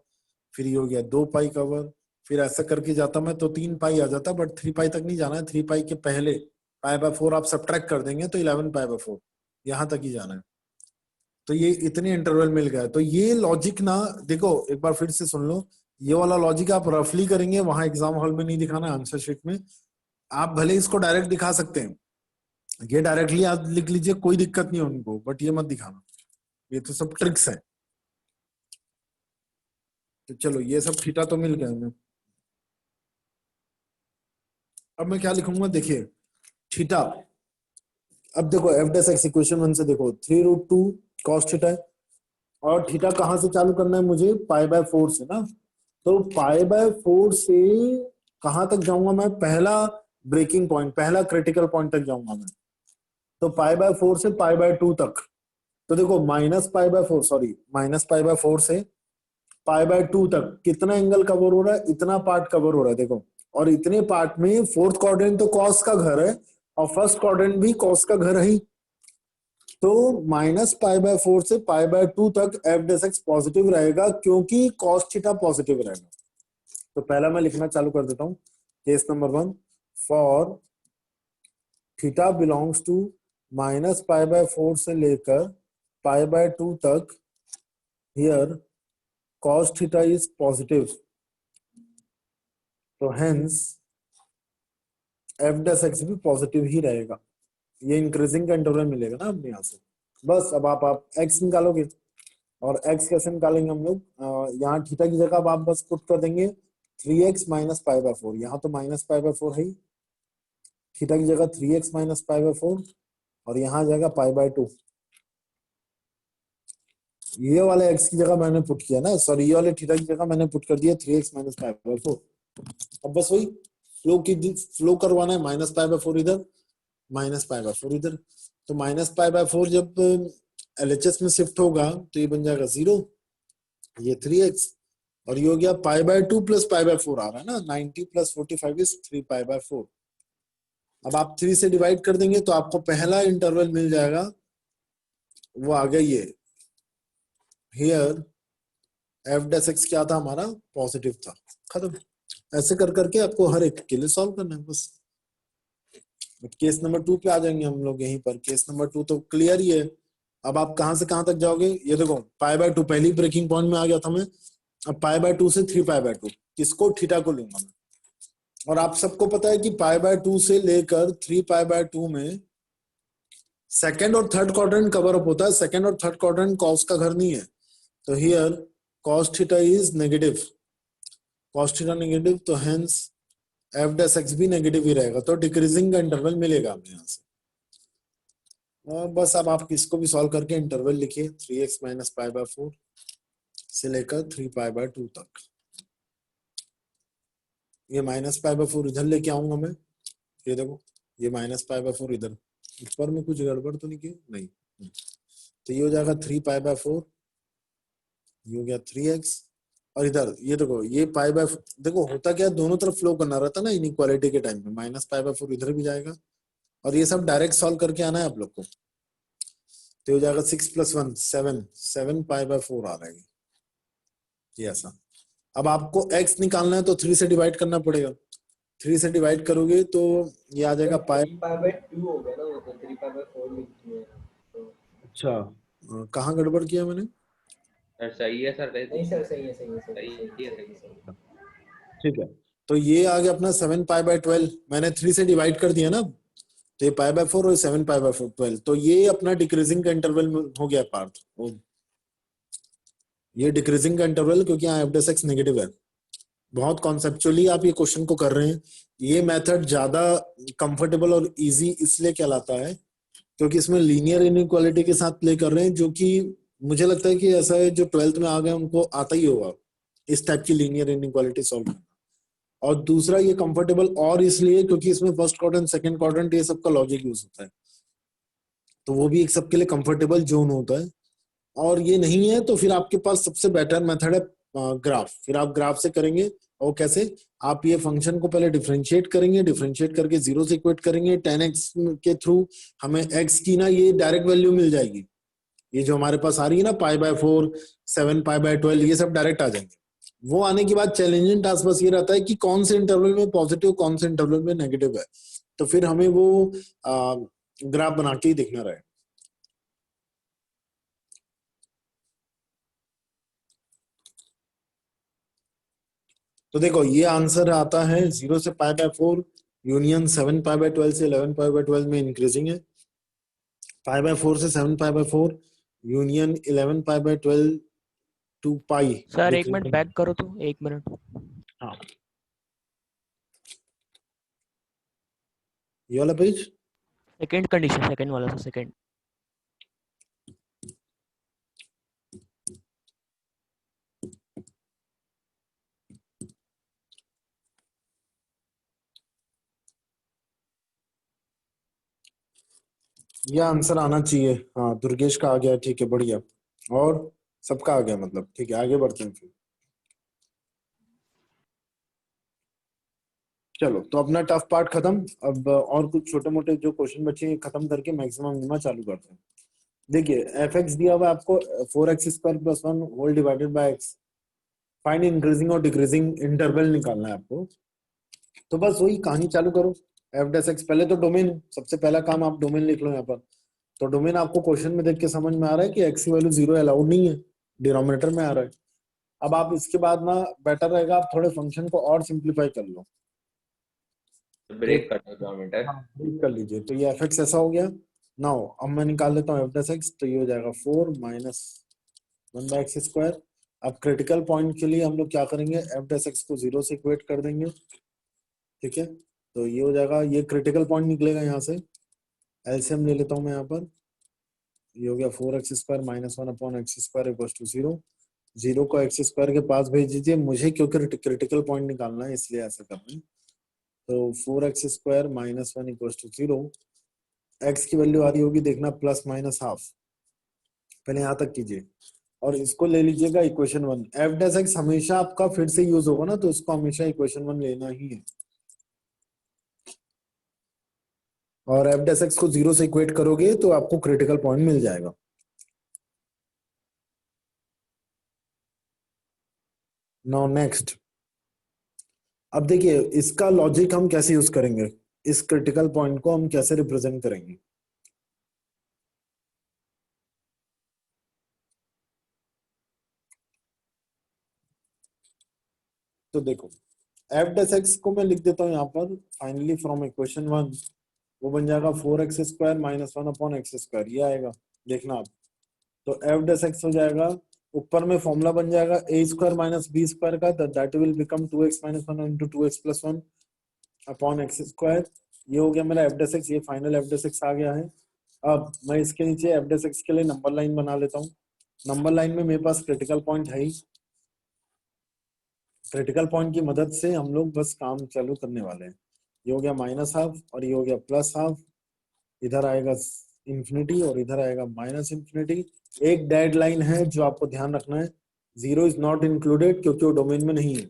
फिर ये हो गया 2 पाई कवर, फिर ऐसा करके जाता मैं तो 3 पाई आ जाता, बट 3 पाई तक नहीं जाना है, 3 पाई के पहले π/4 आप सब्ट्रैक्ट कर देंगे तो 11 π/4 यहाँ तक ही जाना है। तो ये इतने इंटरवल मिल गया। तो ये लॉजिक ना देखो एक बार फिर से सुन लो, ये वाला लॉजिक आप रफली करेंगे, वहां एग्जाम हॉल में नहीं दिखाना, आंसर शीट में आप भले इसको डायरेक्ट दिखा सकते हैं, ये डायरेक्टली आप लिख लीजिए, कोई दिक्कत नहीं है उनको, बट ये मत दिखाना, ये तो सब ट्रिक्स है। तो चलो ये सब थीटा तो मिल गया हमें। अब मैं क्या लिखूंगा, देखिए थीटा, अब देखो f(x) इक्वेशन 1 से देखो 3√2 cos थीटा है, और थीटा कहाँ से चालू करना है मुझे, π/4 से ना, तो π/4 से कहाँ तक जाऊंगा मैं, पहला ब्रेकिंग पॉइंट, पहला क्रिटिकल पॉइंट तक जाऊंगा मैं, तो π/4 से π/2 तक। तो देखो -π/4 सॉरी -π/4 से π/2 तक कितना एंगल कवर हो रहा है, इतना पार्ट कवर हो रहा है देखो, और इतने पार्ट में फोर्थ क्वाड्रेंट तो cos का घर है और फर्स्ट क्वाड्रेंट भी cos का घर है ही, तो -π/4 से π/2 तक f(x) पॉजिटिव रहेगा क्योंकि cos थीटा पॉजिटिव रहेगा। तो पहला मैं लिखना चालू कर देता हूं, case number 1, for theta belongs to -π/4 से लेकर π/2 तक here cos theta is positive, तो hence f dash x भी पॉजिटिव ही रहेगा। ये इंक्रीजिंग का इंटरवल मिलेगा ना अपने यहाँ से। बस अब आप x निकालोगे, और x कैसे निकालेंगे हम लोग, यहाँ थीटा की जगह अब आप बस पुट कर देंगे 3x माइनस पाई बाय 4, यहाँ तो माइनस पाई बाय 4 है ही, थीटा की जगह 3x माइनस पाई बाय 4, और यहाँ जाएगा पाई बाय 2। ये वाले x की जगह मैंने पुट किया ना, सॉरी ये वाले थीटा की जगह मैंने पुट कर दिया 3x माइनस पाई बाय 4। अब बस वही फ्लो करवाना है, माइनस पाई बाय 4 इधर, माइनस पाई बाय 4 इधर। तो माइनस पाई बाय 4 जब LHS में शिफ्ट होगा तो ये बन जाएगा 0, ये 3x, और ये हो गया पाई बाय 2 प्लस पाई बाय 4 आ रहा है ना, 90 प्लस 45 इज 3 पाई बाय 4। अब आप 3 से डिवाइड कर देंगे तो आपको पहला इंटरवल मिल जाएगा, वो आ गया ये, हियर f डैश x क्या था हमारा, पॉजिटिव था, खत्म। ऐसे कर करके आपको हर एक के लिए सॉल्व करना है बस। केस नंबर 2 पे आ जाएंगे हम लोग यहीं पर। केस नंबर 2 तो क्लियर ही है। अब आप कहां से कहां तक जाओगे, ये देखो पाई बाय 2 पहली ब्रेकिंग पॉइंट में आ गया था मैं, अब पाई बाय 2 से 3 पाई बाय 2, किसको, थीटा को लूंगा मैं। और आप सबको पता है कि पाई बाय 2 से लेकर 3 पाई बाय 2 में सेकंड और थर्ड क्वाड्रेंट कवर अप होता है, सेकंड और थर्ड क्वाड्रेंट कॉस का घर नहीं है। तो here cos theta is negative, cos theta negative, तो हेंस f डैश x भी नेगेटिव ही रहेगा, तो डिक्रीजिंग का इंटरवल मिलेगा हमें यहाँ से। और बस अब आप इसको भी सॉल्व करके इंटरवल लिखिए 3x माइनस पाई बाय 4 से लेकर 3 पाई बाय 2 तक। ये माइनस पाई बाय 4 इधर लेके आऊंगा मैं, ये देखो ये माइनस पाई बाय 4 इधर, ऊपर में कुछ गड़बड़ तो नहीं की, नहीं। तो ये हो जाएगा 3 पाई बाय 4, ये हो गया 3x, और इधर ये देखो ये पाई बाय, देखो होता क्या, दोनों तरफ फ्लो करना रहता ना इनइक्वालिटी के टाइम पे, माइनस पाई बाय 4 इधर भी जाएगा, और ये सब डायरेक्ट सॉल्व करके आना है आप लोग को। तो हो जाएगा 6 + 1 7, 7 पाई बाय 4 आ रहा है ये ऐसा। अब आपको x निकालना है तो 3 से डिवाइड करना पड़ेगा, 3 से डिवाइड करोगे तो ये आ जाएगा पाई 3 पाई बाय 2 हो गया ना, वो तो 3 पाई बाय 4 लिख दिए तो। अच्छा कहाँ गड़बड़ किया मैंने, सर सही है सर, नहीं सर सही है, सही है, सही है। ठीक है। तो ये आ गया अपना 7 पाई बाय 12, मैंने 3 से डिवाइड कर दिया ना, तो ये पाई बाय 4 और 7 पाई बाय 12, तो ये अपना डिक्रीजिंग का इंटरवल हो गया पार्ट, ये डिक्रीजिंग का इंटरवल, क्योंकि यहाँ f डैश x नेगेटिव है। बहुत कॉन्सेप्चुअली आप ये क्वेश्चन को कर रहे हैं। ये मेथड ज्यादा कंफर्टेबल और इजी इसलिए कहलाता है क्योंकि इसमें लीनियर इनइक्वालिटी के साथ प्ले कर रहे हैं, जो कि मुझे लगता है कि ऐसा है जो 12th में आ गए उनको आता ही होगा इस टाइप की लीनियर इनइक्वालिटी सॉल्व करना। और दूसरा ये कंफर्टेबल और इसलिए क्योंकि इसमें फर्स्ट क्वाड्रेंट सेकंड क्वाड्रेंट ये सबका लॉजिक यूज होता है, तो वो भी एक सबके लिए कंफर्टेबल जोन होता है। और ये नहीं है तो फिर आपके पास सबसे बेटर मेथड है ग्राफ, फिर आप ग्राफ से करेंगे। और कैसे, आप ये फंक्शन को पहले डिफरेंशिएट करेंगे, डिफरेंशिएट करके 0 से इक्वेट करेंगे, 10x के थ्रू हमें x की ना ये डायरेक्ट वैल्यू मिल जाएगी, ये जो हमारे पास आ रही है ना पाई बाय 4, 7 पाई बाय 12, ये सब डायरेक्ट आ जाएंगे। वो आने के बाद चैलेंजिंग टास्क बस ये रहता है कि कौन से इंटरवल में पॉजिटिव कौन से इंटरवल में नेगेटिव है, तो फिर हमें वो ग्राफ बना के ही देखना रहेगा। तो देखो ये आंसर आता है 0 से पाई बाय 4 यूनियन 7 पाई बाय 12 से 11 पाई बाय 12 में इंक्रीजिंग है, पाई बाय 4 से 7 pi by 4 union 11 pi by 12 to pi. Sir 1 minute back करो तो 1 मिनट। हाँ ये वाला पेज, सेकंड कंडीशन, सेकंड वाला था, सेकंड। ये आंसर आना चाहिए। हाँ दुर्गेश का आ गया, ठीक है बढ़िया, और सबका आ गया, मतलब ठीक है आगे बढ़ते हैं फिर। चलो तो अपना टफ पार्ट खत्म, अब और कुछ छोटे मोटे जो क्वेश्चन बचे हैं खत्म करके मैक्सिमम गुना चालू करते हैं। देखिए एफ एक्स दिया हुआ है आपको 4x² + 1 whole divided by x, find increasing और डिक्रीजिंग इंटरवल निकालना है आपको। तो बस वही कहानी चालू करो, एफ डैश एक्स, पहले तो डोमेन, सबसे पहला काम आप डोमेन लिख लो यहाँ पर। तो डोमेन आपको क्वेश्चन में देख के समझ में आ रहा है कि x की वैल्यू 0 अलाउड नहीं है, डिनोमिनेटर में आ रहा है। अब आप इसके बाद ना बेटर रहेगा आप थोड़े फंक्शन को और सिंप्लीफाई कर लो। ब्रेक कर दो डिनोमिनेटर। हाँ ब्रेक कर लीजिए। तो ये fx ऐसा हो गया। नाउ अब मैं निकाल लेता हूँ f(x), तो ये हो जाएगा 4 माइनस 1/x²। अब क्रिटिकल पॉइंट के लिए हम लोग क्या करेंगे, f(x) को 0 से इक्वेट कर देंगे। ठीक है, तो ये हो जाएगा, ये क्रिटिकल पॉइंट निकलेगा यहाँ से। एलसीएम ले लेता हूँ मैं यहाँ पर। ये हो गया 4x² minus 1/x² equals to 0। 0 को x² के पास भेज दीजिए मुझे, क्योंकि क्रिटिकल पॉइंट निकालना है इसलिए ऐसा कर रहे हैं। तो 4x² minus 1 equals to 0। x की वैल्यू आ रही होगी देखना प्लस माइनस हाफ। पहले यहाँ तक कीजिए और इसको ले लीजिएगा इक्वेशन 1। f(x) हमेशा आपका फिर से यूज होगा ना, तो इसको हमेशा इक्वेशन 1 लेना ही है। और f(x) को 0 से इक्वेट करोगे तो आपको क्रिटिकल पॉइंट मिल जाएगा। नाउ नेक्स्ट, अब देखिए इसका लॉजिक हम कैसे यूज करेंगे, इस क्रिटिकल पॉइंट को हम कैसे रिप्रेजेंट करेंगे। तो देखो f(x) को मैं लिख देता हूँ यहाँ पर फाइनली फ्रॉम इक्वेशन 1, वो बन जाएगा 4x² माइनस 1/x², ये आएगा देखना आप। तो f(x) हो जाएगा, ऊपर में फॉर्मूला बन जाएगा a² माइनस b² का, that will become 2x minus 1 into 2x plus 1 upon x²। ये हो गया मेरा f(x), ये फाइनल f(x) आ गया है। अब मैं इसके नीचे f(x) के लिए नंबर लाइन बना लेता हूँ। नंबर लाइन में मेरे पास क्रिटिकल पॉइंट है ही, क्रिटिकल पॉइंट की मदद से हम लोग बस काम चालू करने वाले हैं। ये हो गया माइनस हाफ और ये हो गया प्लस हाफ। इधर आएगा इंफिनिटी और इधर आएगा माइनस इंफिनिटी। एक डेड लाइन है जो आपको ध्यान रखना है, 0 इज नॉट इंक्लूडेड, क्योंकि वो डोमेन में नहीं है।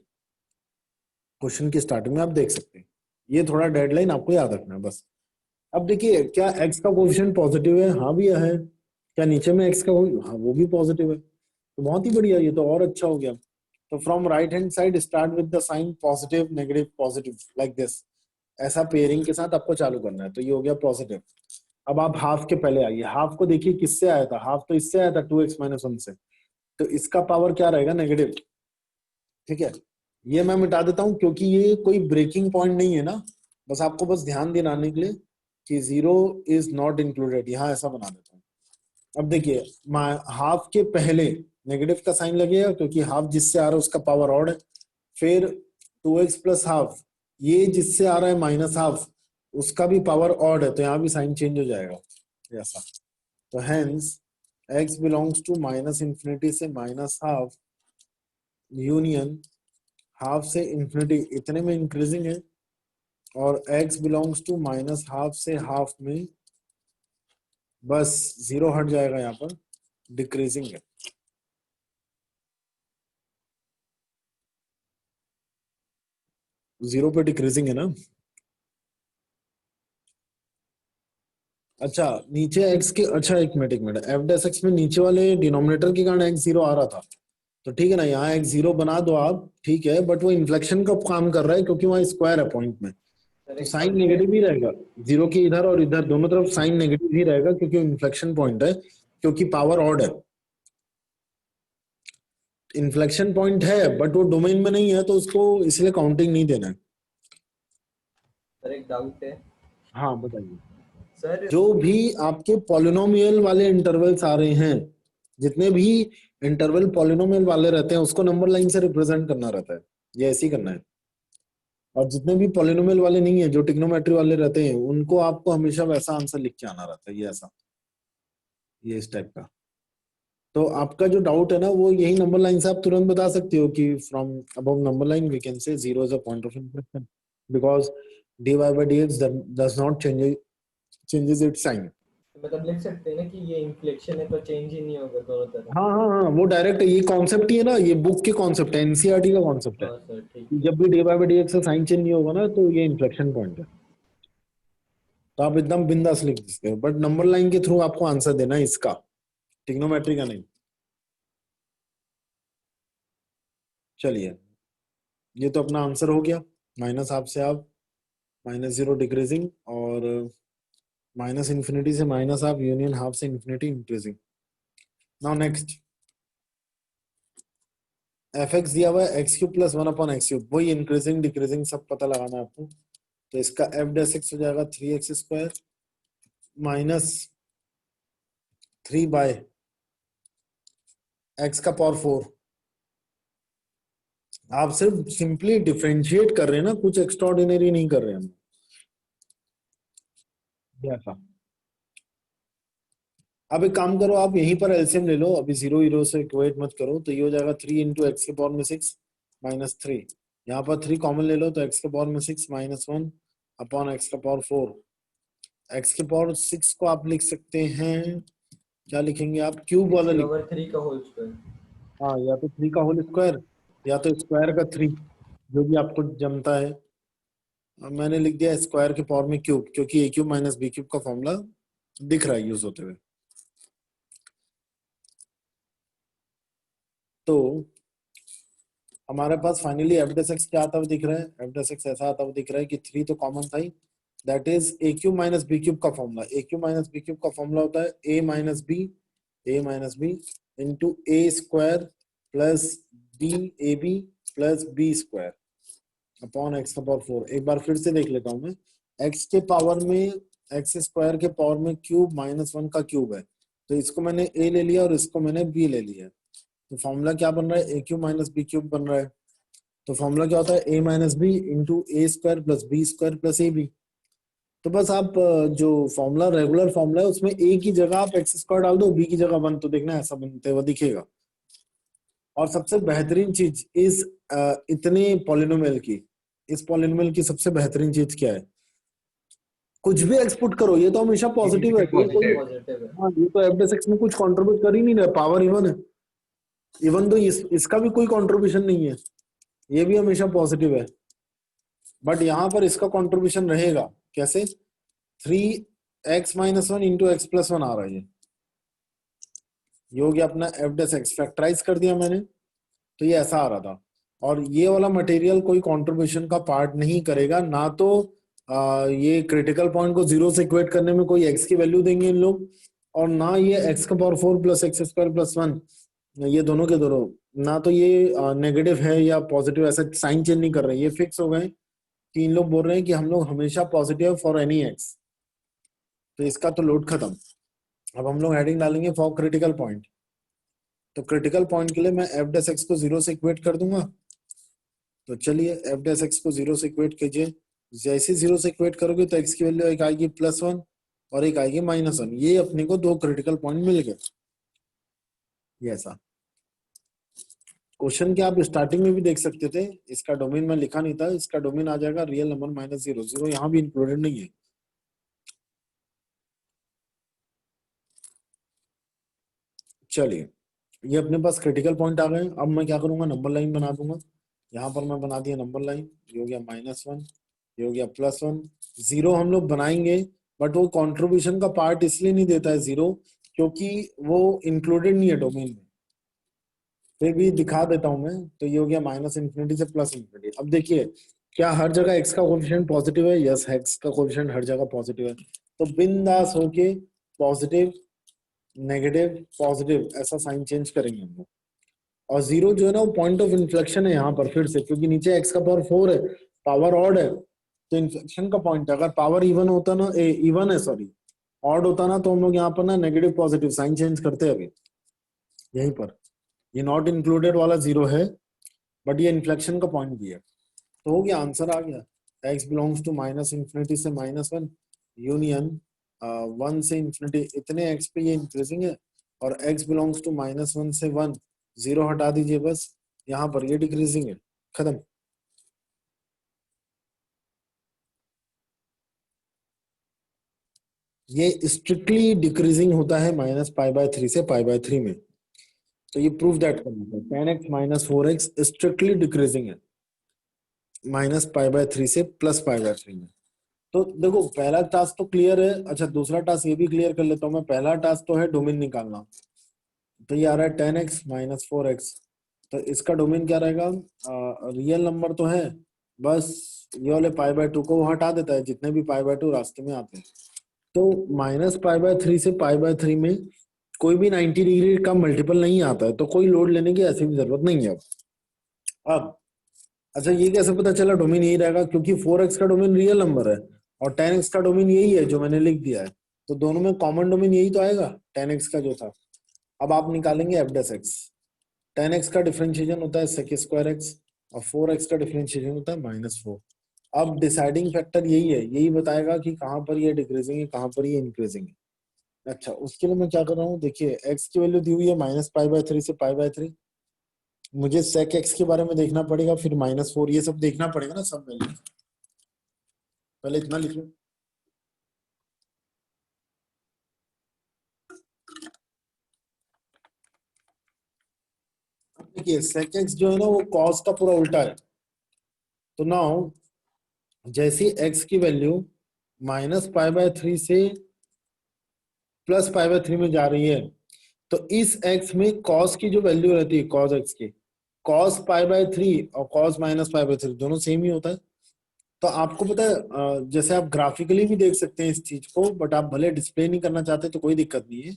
क्वेश्चन की स्टार्टिंग में आप देख सकते हैं, ये थोड़ा डेड लाइन आपको याद रखना है बस। अब देखिए क्या x का कोएफिशिएंट पॉजिटिव है, हाँ भैया है। क्या नीचे में x का हाँ वो भी पॉजिटिव है, तो बहुत ही बढ़िया, ये तो और अच्छा हो गया। तो from right hand side start with the sign positive negative positive like this, ऐसा पेयरिंग के साथ आपको चालू करना है। तो ये हो गया पॉजिटिव। अब आप हाफ के पहले आइए, हाफ को देखिए किससे आया था, हाफ तो इससे आया था 2x माइनस 1 से, तो इसका पावर क्या रहेगा, नेगेटिव। ठीक है, ये मैं मिटा देता हूं क्योंकि ये कोई ब्रेकिंग पॉइंट नहीं है ना, बस आपको बस ध्यान दिलाने के लिए कि 0 इज नॉट इंक्लूडेड, यहाँ ऐसा बना देता हूँ। अब देखिए हाफ के पहले नेगेटिव का साइन लगेगा क्योंकि हाफ जिससे आ रहा है उसका पावर ऑड है। फिर 2x प्लस हाफ, ये जिससे आ रहा है माइनस हाफ, उसका भी पावर ऑड है, तो यहाँ भी साइन चेंज हो जाएगा ऐसा। तो hence x belongs to minus infinity से माइनस हाफ यूनियन हाफ से इंफिनिटी, इतने में इंक्रीजिंग है। और x belongs to minus half से हाफ में बस 0 हट जाएगा, यहाँ पर डिक्रीजिंग है। जीरो पे डिक्रीजिंग है ना। अच्छा नीचे x के, अच्छा एक मिनट f(x) में नीचे वाले डिनोमिनेटर के कारण x 0 आ रहा था, तो ठीक है ना, यहाँ x 0 बना दो आप, ठीक है, बट वो इन्फ्लेक्शन का काम कर रहा है क्योंकि वहाँ स्क्वायर है पॉइंट में, तो साइन नेगेटिव ही रहेगा। 0 के इधर और इधर दोनों तरफ साइन नेगेटिव ही रहेगा क्योंकि इन्फ्लेक्शन पॉइंट है, क्योंकि पावर ऑड है। इन्फ्लेक्शन पॉइंट है बट वो डोमेन में नहीं है, तो उसको इसलिए काउंटिंग नहीं देना है। सर एक डाउट है। हाँ बताइए। सर जो भी आपके पॉलिनोमियल वाले इंटरवल्स आ रहे हैं, जितने भी इंटरवल पॉलिनोमियल वाले रहते हैं उसको नंबर लाइन से रिप्रेजेंट करना रहता है, ये ऐसे ही करना है। और जितने भी पॉलिनोमियल वाले नहीं है, जो ट्रिग्नोमेट्री वाले रहते हैं, उनको आपको हमेशा वैसा आंसर लिख के आना रहता है, ये ऐसा, ये इस टाइप का। तो आपका जो डाउट है ना, वो यही नंबर लाइन से आप तुरंत बता सकते हो कि from above number line we can say 0 is a point of inflection because dy by dx does not changes its sign। मतलब लिख सकते हैं ना कि ये इन्फ्लेक्शन है तो चेंज ही नहीं होगा दोनों तरफ। हाँ हाँ हाँ, वो डायरेक्ट ये कॉन्सेप्ट ही है ना, ये बुक के कॉन्सेप्ट है, एनसीईआरटी का कॉन्सेप्ट है। हाँ सर ठीक कि है। जब भी dy by dx से साइन चेंज नहीं होगा ना, तो ये इन्फ्लेक्शन पॉइंट है। तो आप एकदम बिंदास लिख सकते हो, बट नंबर लाइन के थ्रू आपको आंसर देना है इसका, ट्रिग्नोमेट्री का नहीं। चलिए ये तो अपना आंसर हो गया, माइनस हाफ से हाफ, माइनस 0 डिक्रीजिंग, और माइनस इंफिनिटी से माइनस हाफ यूनियन हाफ से infinity increasing. Now next, F x दिया हुआ है एक्स क्यूब प्लस 1/x3, वही इंक्रीजिंग डिक्रीजिंग सब पता लगाना है आपको। तो इसका एफ डैश एक्स हो जाएगा 3x² माइनस 3/x⁴। आप सिर्फ सिंपली डिफरेंशिएट कर रहे हैं ना, कुछ एक्स्ट्राऑर्डिनरी नहीं कर रहे हैं हम। ऐसा। अब एक काम करो, आप यहीं पर एलसीएम ले लो, अभी 0 0 से इक्वेट मत करो, तो ये हो जाएगा 3 इंटू एक्स के पावर में 6 माइनस 3। यहाँ पर 3 कॉमन ले लो तो एक्स के पावर में 6 माइनस 1 अपॉन एक्स का पावर 4। एक्स के पावर 6 को आप लिख सकते हैं, क्या लिखेंगे आप, क्यूब वाला लिख, 3 का होल स्क्वायर। हाँ, या तो 3 का होल स्क्वायर या तो स्क्वायर का 3, जो भी आपको जमता है। मैंने लिख दिया स्क्वायर के पावर में क्यूब, क्योंकि ए क्यूब माइनस बी क्यूब का फॉर्मूला दिख रहा है यूज होते हुए। तो हमारे पास फाइनली एफ डैश एक्स क्या आता हुआ दिख रहा है, एफ डैश एक्स ऐसा आता हुआ दिख रहा है कि 3 तो कॉमन था ही, that is A cube minus B cube का formula. A cube minus B cube का फॉर्मूला होता है A minus B into A square plus B A B plus B square upon X का पावर 4। एक बार फिर से देख लेता हूं मैं, एक्स के पावर में एक्स स्क्वायर के पावर में क्यूब माइनस 1 का क्यूब है, तो इसको मैंने ए ले लिया और इसको मैंने बी ले लिया। तो फॉर्मूला क्या बन रहा है, A cube minus B cube बन रहा है। तो फॉर्मूला क्या होता है, A minus B into A square plus B square plus A B. तो बस आप जो फॉर्मूला रेगुलर फॉर्मूला है उसमें ए की जगह आप एक्स स्क्वायर डाल दो, बी की जगह 1, तो देखना ऐसा बनते हुए दिखेगा। और सबसे बेहतरीन चीज इस इतने पॉलिनोमियल की, इस पॉलिनोमियल की सबसे बेहतरीन चीज क्या है, कुछ भी एक्सपुट करो ये तो हमेशा पॉजिटिव है। पॉजिटिव है। हाँ, ये तो एफ डैश एक्स में कुछ कंट्रीब्यूट कर ही नहीं रहा, पावर इवन है, इवन तो इसका भी कोई कंट्रीब्यूशन नहीं है, ये भी हमेशा पॉजिटिव है। बट यहाँ पर इसका कंट्रीब्यूशन रहेगा कैसे, 3x minus 1 into x plus 1 आ रहा है ये हो गया अपना एफ डैश एक्स, फैक्टराइज कर दिया मैंने, तो ये ऐसा आ रहा था। और ये वाला मटेरियल कोई कंट्रीब्यूशन का पार्ट नहीं करेगा, ना तो ये क्रिटिकल पॉइंट को 0 से इक्वेट करने में कोई x की वैल्यू देंगे इन लोग, और ना ये x का power 4 plus x square plus 1, ये दोनों के दोनों, ना तो ये नेगेटिव है या पॉजिटिव, ऐसा साइन चेंज नहीं कर रहे, ये फिक्स हो गए कि इन लोग बोल रहे हैं कि हम लोग हमेशा पॉजिटिव फॉर एनी x। तो इसका तो लोड खत्म। अब हम लोग हेडिंग डालेंगे फॉर क्रिटिकल पॉइंट। तो क्रिटिकल पॉइंट के लिए मैं एफ डैश एक्स को 0 से इक्वेट कर दूंगा। तो चलिए एफ डैश एक्स को 0 से इक्वेट कीजिए, जैसे 0 से इक्वेट करोगे तो x की वैल्यू एक आएगी +1 और एक आएगी -1। ये अपने को 2 क्रिटिकल पॉइंट मिल गए। ये ऐसा क्वेश्चन के आप स्टार्टिंग में भी देख सकते थे, इसका डोमेन में लिखा नहीं था, इसका डोमेन आ जाएगा रियल नंबर -0, 0 यहाँ भी इंक्लूडेड नहीं है। चलिए ये अपने पास क्रिटिकल पॉइंट आ गए। अब मैं क्या करूंगा, नंबर लाइन बना दूंगा। यहाँ पर मैं बना दिया नंबर लाइन, ये हो गया -1, ये हो गया +1। 0 हम लोग बनाएंगे, बट वो कंट्रीब्यूशन का पार्ट इसलिए नहीं देता है 0, क्योंकि वो इंक्लूडेड नहीं है डोमेन में। फिर भी दिखा देता हूं मैं। तो ये हो गया -∞ से +∞। अब देखिए क्या हर जगह x का कोएफिशिएंट पॉजिटिव है, यस x का कोएफिशिएंट हर जगह पॉजिटिव है। तो बिंदास होके पॉजिटिव नेगेटिव पॉजिटिव ऐसा साइन चेंज करेंगे हम लोग। और 0 जो है ना वो पॉइंट ऑफ इन्फ्लेक्शन है यहाँ पर फिर से, क्योंकि नीचे x का पावर 4 है, पावर ऑड है, तो इन्फ्लेक्शन का पॉइंट है। अगर पावर इवन होता ना, इवन है सॉरी, ऑड होता ना, तो हम लोग यहाँ पर ना नेगेटिव पॉजिटिव साइन चेंज करते अभी यहीं पर। ये नॉट इंक्लूडेड वाला 0 है, बट ये इन्फ्लेक्शन का पॉइंट भी है। तो हो गया, आंसर आ गया। x बिलोंग्स टू -∞ से -1 यूनियन 1 से इंफिनिटी, इतने x पे ये इंक्रीजिंग है, और x बिलोंग्स टू -1 से 1, 0 हटा दीजिए बस, यहाँ पर ये डिक्रीजिंग है, खत्म। ये स्ट्रिक्टली डिक्रीजिंग होता है -π/3 से π/3 में। तो ये प्रूफ दैट करना है, tan x - 4x strictly decreasing है -π/3 से +π/3 में। तो देखो पहला टास्क तो क्लियर है। अच्छा दूसरा टास्क ये भी क्लियर कर लेता हूँ मैं। पहला टास्क तो है डोमेन निकालना, तो ये आ रहा है tan x - 4x। तो इसका डोमेन क्या रहेगा, रियल नंबर तो है, बस ये वाले π/2 को हटा देता है, जितने भी π/2 रास्ते में आते हैं। तो -π/3 से π/3 में कोई भी 90 डिग्री का मल्टीपल नहीं आता है, तो कोई लोड लेने की ऐसी भी जरूरत नहीं है। अब अच्छा ये कैसे पता चला डोमेन यही रहेगा, क्योंकि 4x का डोमेन रियल नंबर है और 10x का डोमेन यही है जो मैंने लिख दिया है, तो दोनों में कॉमन डोमेन यही तो आएगा 10x का जो था। अब आप निकालेंगे एफ डेस एक्स। 10x का डिफरेंशिएशन होता है sec स्क्वायर एक्स और 4x का डिफरेंशिएशन होता है -4। अब डिसाइडिंग फैक्टर यही है, यही बताएगा कि कहाँ पर ये डिक्रीजिंग है, कहाँ पर ये इंक्रीजिंग है। अच्छा उसके लिए मैं क्या कर रहा हूँ, देखिए x की वैल्यू दी हुई है -π/3 से π/3। मुझे sec x के बारे में देखना पड़ेगा, फिर -4, ये सब देखना पड़ेगा ना सब वैल्यू। पहले इतना लिखो। देखिए sec x जो है ना वो cos का पूरा उल्टा है। तो नाउ जैसी x की वैल्यू -π/3 से +π/3 में जा रही है, तो इस x में cos की जो वैल्यू रहती है cos x की, cos π/3 और cos -π/3 दोनों सेम ही होता है। तो आपको पता है जैसे आप ग्राफिकली भी देख सकते हैं इस चीज को, बट आप भले डिस्प्ले नहीं करना चाहते तो कोई दिक्कत नहीं है।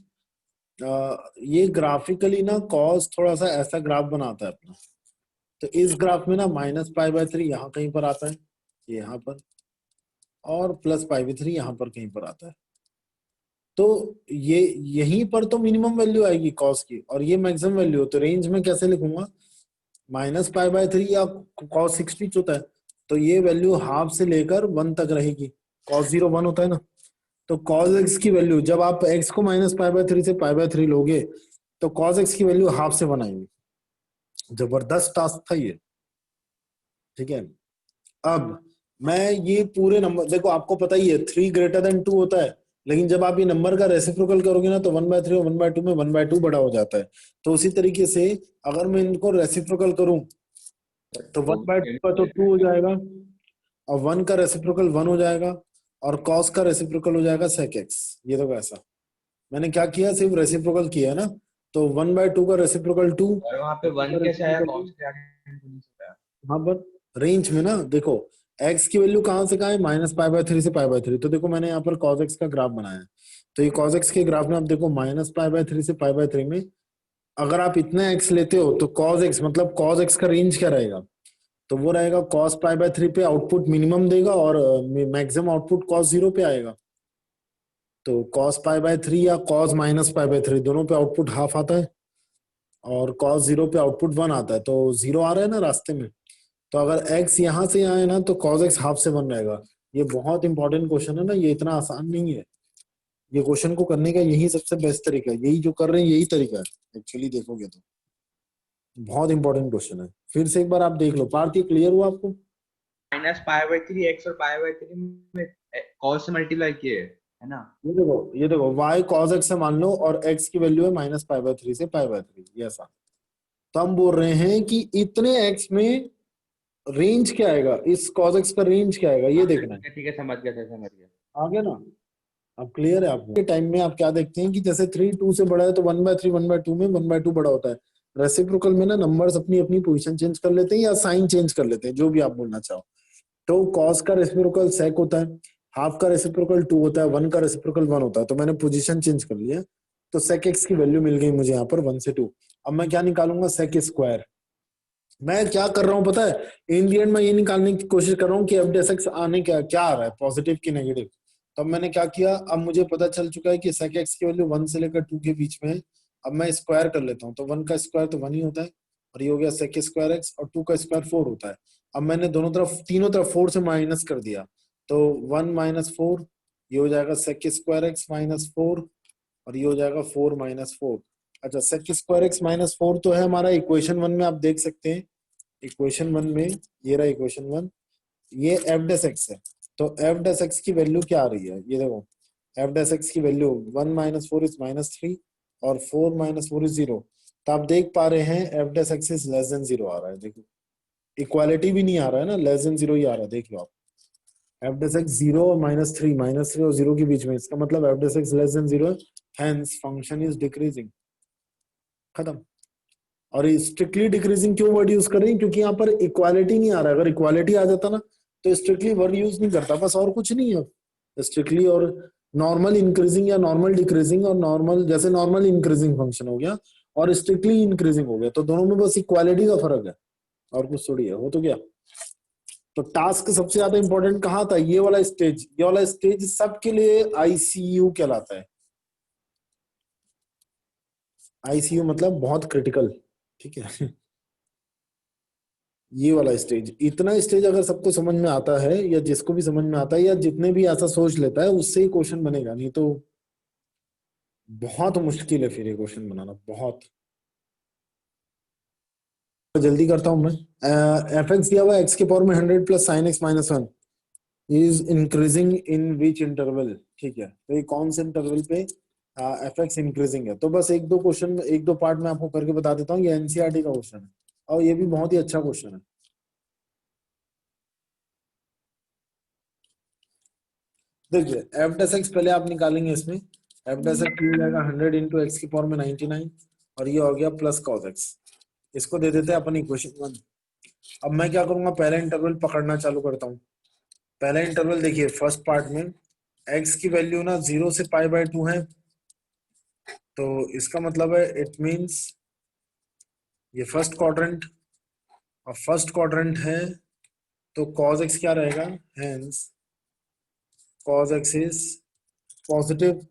ये ग्राफिकली ना cos थोड़ा सा ऐसा ग्राफ बनाता है अपना। तो इस ग्राफ में ना -π/3 यहाँ कहीं पर आता है, ये यहाँ पर, और +π/3 यहाँ पर कहीं पर आता है। तो ये यहीं पर तो मिनिमम वैल्यू आएगी कॉस की और ये मैक्सिमम वैल्यू। तो रेंज में कैसे लिखूंगा, -π/3 या cos 60 होता है, तो ये वैल्यू हाफ से लेकर 1 तक रहेगी। cos 0 1 होता है ना, तो cos x की वैल्यू जब आप x को -π/3 से π/3 लोगे तो cos x की वैल्यू हाफ से बनाएंगे। जबरदस्त टास्क था ये, ठीक है। अब मैं ये पूरे नंबर देखो, आपको पता ही है 3 > 2 होता है, लेकिन जब आप ये नंबर का रेसिप्रोकल करोगे ना तो 1/3 और 1/2 में 1/2 बड़ा हो जाता है। तो उसी तरीके से अगर मैं इनको रेसिप्रोकल करूं तो 1/2 का तो 2 हो जाएगा और 1 का रेसिप्रोकल 1 हो जाएगा और cos का रेसिप्रोकल हो जाएगा sec x। ये तो कैसा मैंने क्या किया, सिर्फ रेसिप्रोकल किया है ना, तो 1/2 का रेसिप्रोकल 2 और वहाँ पे 1 कैसे आया, cos के आगे नहीं सकता। हाँ पर रेंज में ना देखो x की वैल्यू कहाँ से कहाँ है, -π/3 से π/3। तो देखो मैंने यहाँ पर cos x का ग्राफ बनाया है, तो ये cos x के ग्राफ में आप देखो -π/3 से π/3 में अगर आप इतना x लेते हो तो cos x मतलब cos x का रेंज क्या रहेगा, तो वो रहेगा cos π/3 पे आउटपुट मिनिमम देगा और मैक्सिमम आउटपुट cos 0 पे आएगा। तो cos π/3 या cos -π/3 दोनों पे आउटपुट हाफ आता है और cos 0 पे आउटपुट 1 आता है, तो 0 आ रहा है ना रास्ते में। तो अगर x यहाँ से यहाँ है ना तो cos x हाफ से 1 रहेगा। ये बहुत इंपॉर्टेंट क्वेश्चन है ना, ये इतना आसान नहीं है। ये क्वेश्चन को करने का यही सबसे बेस्ट तरीका है, यही जो कर रहे हैं यही तरीका है एक्चुअली देखोगे तो। बहुत इंपॉर्टेंट क्वेश्चन है, फिर से एक बार आप देख लो। पार्थ ये क्लियर हुआ आपको? -π/3 x और π/3 में cos से मल्टीप्लाई किए है ना। ये देखो y cos x से मान लो और x की वैल्यू है -π/3 से π/3, ये ऐसा। तो हम बोल रहे हैं कि इतने x में रेंज क्या आएगा, इस cos x का रेंज क्या आएगा ये देखना है। ठीक है समझ गया। आ गया ना, अब क्लियर है आपको। के टाइम में आप क्या देखते हैं कि जैसे 3 2 से बड़ा है तो 1/3 1/2 में 1/2 बड़ा होता है। रेसिप्रोकल में ना नंबर्स अपनी अपनी पोजीशन चेंज कर लेते हैं या साइन चेंज कर लेते हैं, जो भी आप बोलना चाहो। तो cos का रेसिप्रोकल sec होता है, हाफ का रेसिप्रोकल 2 होता है, 1 का रेसिप्रोकल 1 होता है। तो मैंने पोजीशन चेंज कर लिया, तो sec x की वैल्यू मिल गई मुझे यहाँ पर 1 से 2। अब मैं क्या निकालूंगा, sec स्क्वायर। मैं क्या कर रहा हूँ पता है, इन दी एंड मैं ये निकालने की कोशिश कर रहा हूँ कि एफ डेस एक्स आने क्या आ रहा है, पॉजिटिव की नेगेटिव। तो मैंने क्या किया, अब मुझे पता चल चुका है कि sec x की वैल्यू 1 से लेकर 2 के बीच में है। अब मैं स्क्वायर कर लेता हूँ, तो 1 का स्क्वायर तो 1 ही होता है और ये हो गया sec स्क्वायर x, और 2 का स्क्वायर 4 होता है। अब मैंने तीनों तरफ 4 से माइनस कर दिया, तो 1 - 4 ये हो जाएगा sec स्क्वायर x -4 और ये हो जाएगा 4 - 4। अच्छा sec स्क्वायर x -4 तो है हमारा इक्वेशन 1 में, आप देख सकते हैं इक्वेशन 1 में, ये रहा इक्वेशन 1, ये एफ डेस एक्स है। तो एफ डेस एक्स की वैल्यू क्या आ रही है, ये देखो एफ डेस एक्स की वैल्यू 1 - 4 इज -3 और 4 - 4 इज 0। तो आप देख पा रहे हैं F dash X is less than 0 आ रहा है। देखो इक्वालिटी भी नहीं आ रहा है ना, लेस देन 0 ही आ रहा है। देख लो आप, एफ डेस एक्स 0 और -3 और 0 के बीच में, इसका मतलब F dash x less than 0 है, हेंस फंक्शन इज डिक्रीजिंग। खत्म। और स्ट्रिक्टली डिक्रीजिंग क्यों वर्ड यूज कर रहे हैं, क्योंकि यहाँ पर इक्वालिटी नहीं आ रहा है। अगर इक्वालिटी आ जाता ना तो स्ट्रिक्टली वर्ड यूज नहीं करता, बस और कुछ नहीं है। स्ट्रिक्टली और नॉर्मल इंक्रीजिंग या नॉर्मल डिक्रीजिंग, और नॉर्मल जैसे नॉर्मल इंक्रीजिंग फंक्शन हो गया और स्ट्रिक्टली इंक्रीजिंग हो गया, तो दोनों में बस इक्वालिटी का फर्क है। और कुछ थोड़ी है, हो तो गया। तो टास्क सबसे ज्यादा इंपॉर्टेंट कहाँ था, ये वाला स्टेज, ये वाला स्टेज सबके लिए आईसीयू कहलाता है। आईसीयू मतलब बहुत क्रिटिकल, ठीक है। ये वाला स्टेज, इतना स्टेज अगर सबको समझ में आता है, या जिसको भी समझ में आता है, या जितने भी ऐसा सोच लेता है, उससे ही क्वेश्चन बनेगा, नहीं तो बहुत मुश्किल है फिर ये क्वेश्चन बनाना, बहुत। तो जल्दी करता हूं मैं। एफ एक्स दिया हुआ एक्स के पावर में 100 plus sine x minus 1 is increasing in which interval, ठीक है। तो ये कौन से इंटरवल पे एफ एक्स इंक्रीजिंग है। तो बस एक दो क्वेश्चन, एक दो पार्ट में आपको करके बता देता हूँ। ये एनसीईआरटी का क्वेश्चन है और ये भी बहुत ही अच्छा क्वेश्चन है। देखिए एफ डैश एक्स पहले आप निकालेंगे, इसमें एफ डैश एक्स हो जाएगा 100 इंटू एक्स की पावर में 99 और ये हो गया प्लस कॉस एक्स। इसको दे देते हैं अपन इक्वेशन 1। अब मैं क्या करूंगा, पहला इंटरवल पकड़ना चालू करता हूँ। पहला इंटरवल देखिए, फर्स्ट पार्ट में एक्स की वैल्यू ना 0 से π/2 है, तो इसका मतलब है इट मींस ये फर्स्ट क्वाड्रेंट, और फर्स्ट क्वाड्रेंट है तो cos x क्या रहेगा, hence cos x is positive.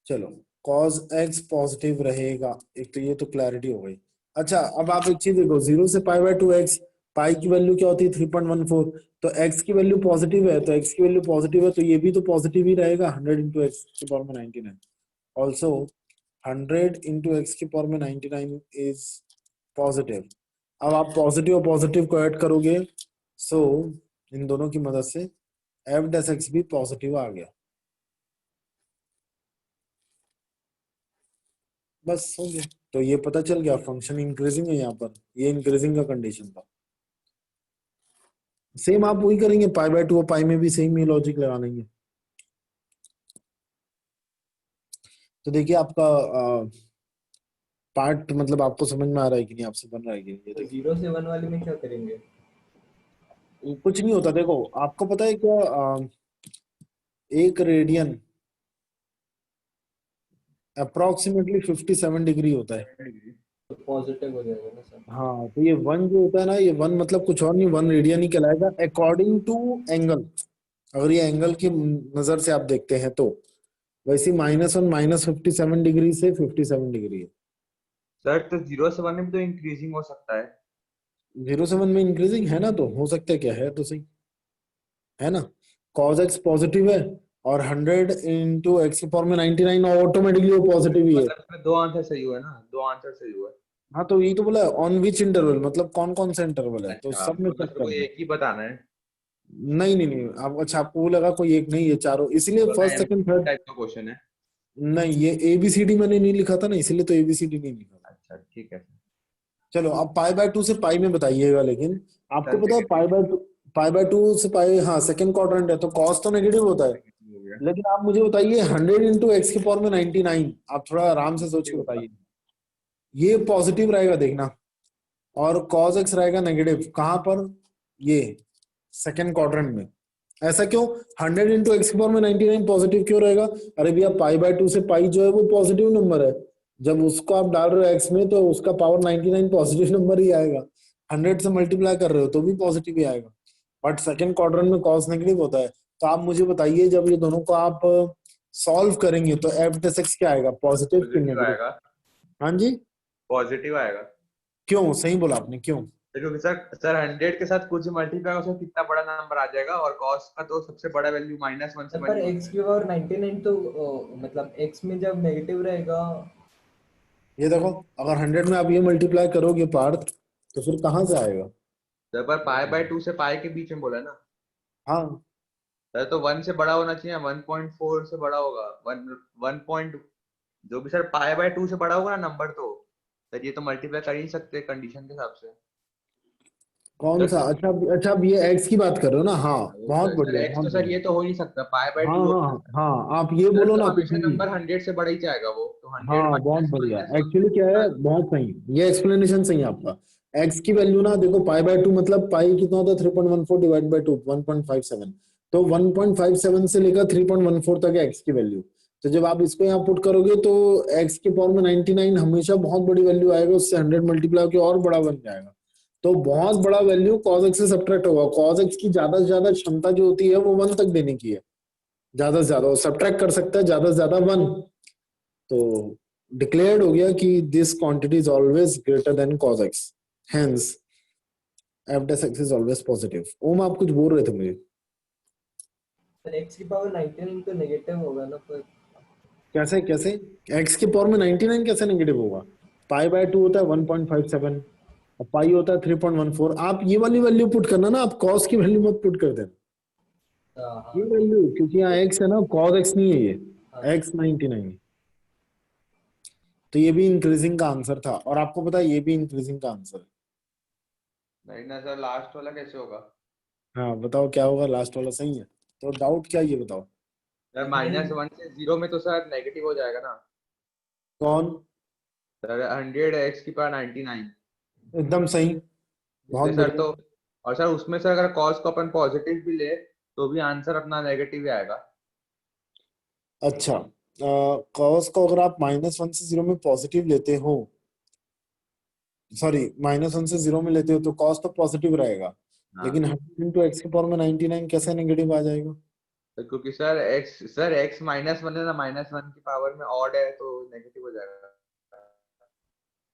चलो cos x पॉजिटिव रहेगा, एक तो ये तो क्लैरिटी हो गई। अच्छा अब आप एक चीज देखो, 0 से π/2 x, पाई की वैल्यू क्या होती है 3.14, तो x की वैल्यू पॉजिटिव है, तो x की वैल्यू पॉजिटिव है तो ये भी तो पॉजिटिव ही रहेगा, 100 इंटू एक्स की पावर में 99। ऑल्सो 100 इंटू एक्स की पावर में 99 इज पॉजिटिव। अब आप पॉजिटिव और पॉजिटिव को ऐड करोगे, सो इन दोनों की मदद से एफ डैश एक्स भी पॉजिटिव आ गया। बस हो गया। तो ये पता चल गया फंक्शन इंक्रीजिंग है, यहाँ पर ये इंक्रीजिंग का कंडीशन था। सेम आप वही करेंगे, π/2 और पाई में भी सेम ही लॉजिक लगा लेंगे। तो देखिए आपका पार्ट मतलब आपको समझ में आ रहा है कि नहीं, आपसे बन रहा है कि नहीं, ये तो देखिए। 0 से 1 वाले में क्या करेंगे? कुछ नहीं होता, देखो आपको पता है क्या, एक रेडियन अप्रोक्सीमेटली 57 डिग्री होता है। तो पॉजिटिव हो जाएगा ना सर? हाँ तो ये 1 जो होता है ना, ये 1 मतलब कुछ और नहीं, 1 रेडियन ही कहलाएगा अकॉर्डिंग टू एंगल। अगर ये एंगल की नजर से आप देखते हैं तो वैसे -1 -57 डिग्री से 57 डिग्री है। सर तो 0 से 1 में भी तो इंक्रीजिंग हो सकता है। 0 से 1 में इंक्रीजिंग है ना, तो हो सकता है, क्या है तो सही है ना। cos x पॉजिटिव है और 100 इंटू एक्स की पावर में 99 ऑटोमेटिकली वो पॉजिटिव ही है। मतलब इसमें दो आंसर सही हुए ना, दो आंसर सही हुए। हाँ तो यही तो बोला, ऑन विच इंटरवल मतलब कौन कौन सा इंटरवल है, तो अच्छा सब में तो बस चेक कोई करना। एक ही बताना है। नहीं नहीं नहीं, आप अच्छा आपको वो लगा कोई एक नहीं, ये चारों, इसीलिए फर्स्ट सेकंड थर्ड। टाइप का क्वेश्चन है। नहीं ये ABCD मैंने नहीं लिखा था ना, इसीलिए तो ABCD नहीं लिखा था। अच्छा ठीक है। चलो अब π/2 से पाई में बताइएगा, लेकिन आपको सर पता है π/2 से पाई, हाँ सेकंड क्वाड्रेंट है तो कॉस तो नेगेटिव होता है। हो गया। लेकिन आप मुझे बताइए 100 इंटू एक्स की पावर में 99, आप थोड़ा आराम से सोच के बताइए। ये पॉजिटिव रहेगा देखना, और cos x रहेगा नेगेटिव, कहां पर, ये सेकंड क्वाड्रेंट में। ऐसा क्यों, 100 इंटू एक्स की पावर में 99 पॉजिटिव क्यों रहेगा, अरे भैया π/2 से पाई जो है वो पॉजिटिव नंबर है, जब उसको आप डाल रहे हो एक्स में तो उसका पावर 99 पॉजिटिव नंबर ही आएगा, 100 से मल्टीप्लाई कर रहे हो तो भी पॉजिटिव ही आएगा। बट सेकंड क्वाड्रेंट में cos नेगेटिव होता है। तो आप मुझे बताइए जब ये दोनों को आप सॉल्व करेंगे तो एफ डैश एक्स क्या आएगा, पॉजिटिव कि पॉजिटिव नेगेटिव। आएगा। हाँ जी, पॉजिटिव आएगा। क्यों, सही बोला आपने, क्यों। क्योंकि सर 100 के साथ कुछ मल्टीप्लाई उसमें कितना बड़ा नंबर आ जाएगा, और cos का तो सबसे बड़ा वैल्यू -1 से पर 1 x की पावर 99 तो मतलब x में जब नेगेटिव रहेगा। ये देखो अगर 100 में आप ये मल्टीप्लाई करोगे पार्थ, तो फिर कहाँ से आएगा। सर पर π/2 से पाई के बीच में बोला है ना। हाँ सर तो 1 से बड़ा होना चाहिए, 1.4 से बड़ा होगा, 1 पॉइंट जो भी सर π/2 से बड़ा होगा ना नंबर, तो सर ये तो मल्टीप्लाई कर ही नहीं सकते कंडीशन के हिसाब से। कौन सा, अच्छा अच्छा अब ये एक्स की बात कर रहे हो ना, हाँ बहुत सर बढ़िया x बहुत तो सर बढ़िया। ये तो हो ही नहीं सकता, हाँ π/2 हाँ हाँ आप ये सर बोलो तो ना तो हमेशा सही। नंबर 100 से बड़ा ही जाएगा वो, तो 100 हाँ बहुत माइनस बढ़िया, माइनस एक्चुअली क्या है, बहुत सही, ये एक्सप्लेनेशन सही है आपका। एक्स की वैल्यू ना देखो π/2 मतलब पाई कितना होता है 3.14 डिवाइड बाई 2 1.57, तो 1.57 से लेकर 3.14 तक है एक्स की वैल्यू। तो जब आप इसको यहाँ पुट करोगे तो एक्स के पावर में 99 हमेशा बहुत बड़ी वैल्यू आएगा, उससे 100 मल्टीप्लाई होकर और बड़ा बन जाएगा। तो बहुत बड़ा वैल्यू cos x से सब्ट्रैक्ट होगा। cos x की ज्यादा से ज्यादा क्षमता जो होती है वो 1 तक देने की है, ज्यादा से ज्यादा वो सब्ट्रैक्ट कर सकता है ज्यादा से ज्यादा 1। तो डिक्लेयर्ड हो गया कि this quantity is always greater than cos x, hence f dash x is always positive. Om आप कुछ बोल रहे थे मुझे? सर x की पावर 99 तो नेगेटिव होगा ना, पर कैसे कैसे x की पावर में 99 कैसे नेगेटिव होगा? पाई बाय 2 होता है 1.57 और पाई होता है 3.14। आप ये वाली वैल्यू पुट करना ना, आप cos की वैल्यू मत पुट कर देना, हाँ ये वैल्यू, क्योंकि यहाँ x है ना, cos x नहीं है, ये हाँ x 99 है। तो ये भी इंक्रीजिंग का आंसर था, और आपको पता है ये भी इंक्रीजिंग का आंसर है। नहीं ना सर, लास्ट वाला कैसे होगा? हाँ बताओ क्या होगा, लास्ट वाला सही है? तो डाउट क्या है ये बताओ। सर -1 से 0 में तो सर नेगेटिव हो जाएगा ना कौन? सर, 100 x की पावर 99, एकदम सही, बहुत इसलिए सर बढ़िया। तो। और सर उसमें सर अगर cos को अपन पॉजिटिव भी ले तो भी आंसर अपना नेगेटिव ही आएगा। अच्छा, cos को अगर आप -1 से 0 में पॉजिटिव लेते हो, सॉरी -1 से 0 में लेते हो तो cos तो पॉजिटिव रहेगा, हाँ लेकिन 100 इंटू एक्स की पावर में 99 कैसे नेगेटिव आ जाएगा? तो क्योंकि सर x -1 है ना, -1 की पावर में ऑड है तो नेगेटिव हो जाएगा।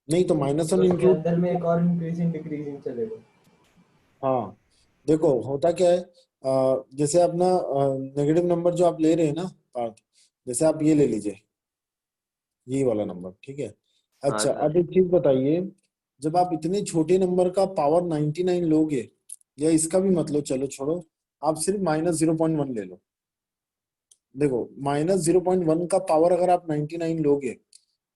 नहीं तो -1 तो उसके इंक्लूड, अंदर में एक और इंक्रीजिंग डिक्रीजिंग चलेगा। हाँ देखो होता क्या है, जैसे अपना नेगेटिव नंबर जो आप ले रहे हैं ना पार्ट, जैसे आप ये ले लीजिए, ये वाला नंबर, ठीक है। हाँ अच्छा सर। अब एक चीज बताइए, जब आप इतने छोटे नंबर का पावर 99 लोगे, या इसका भी मतलब चलो छोड़ो, आप सिर्फ -0.1 ले लो। देखो -0.1 का पावर अगर आप 99 लोगे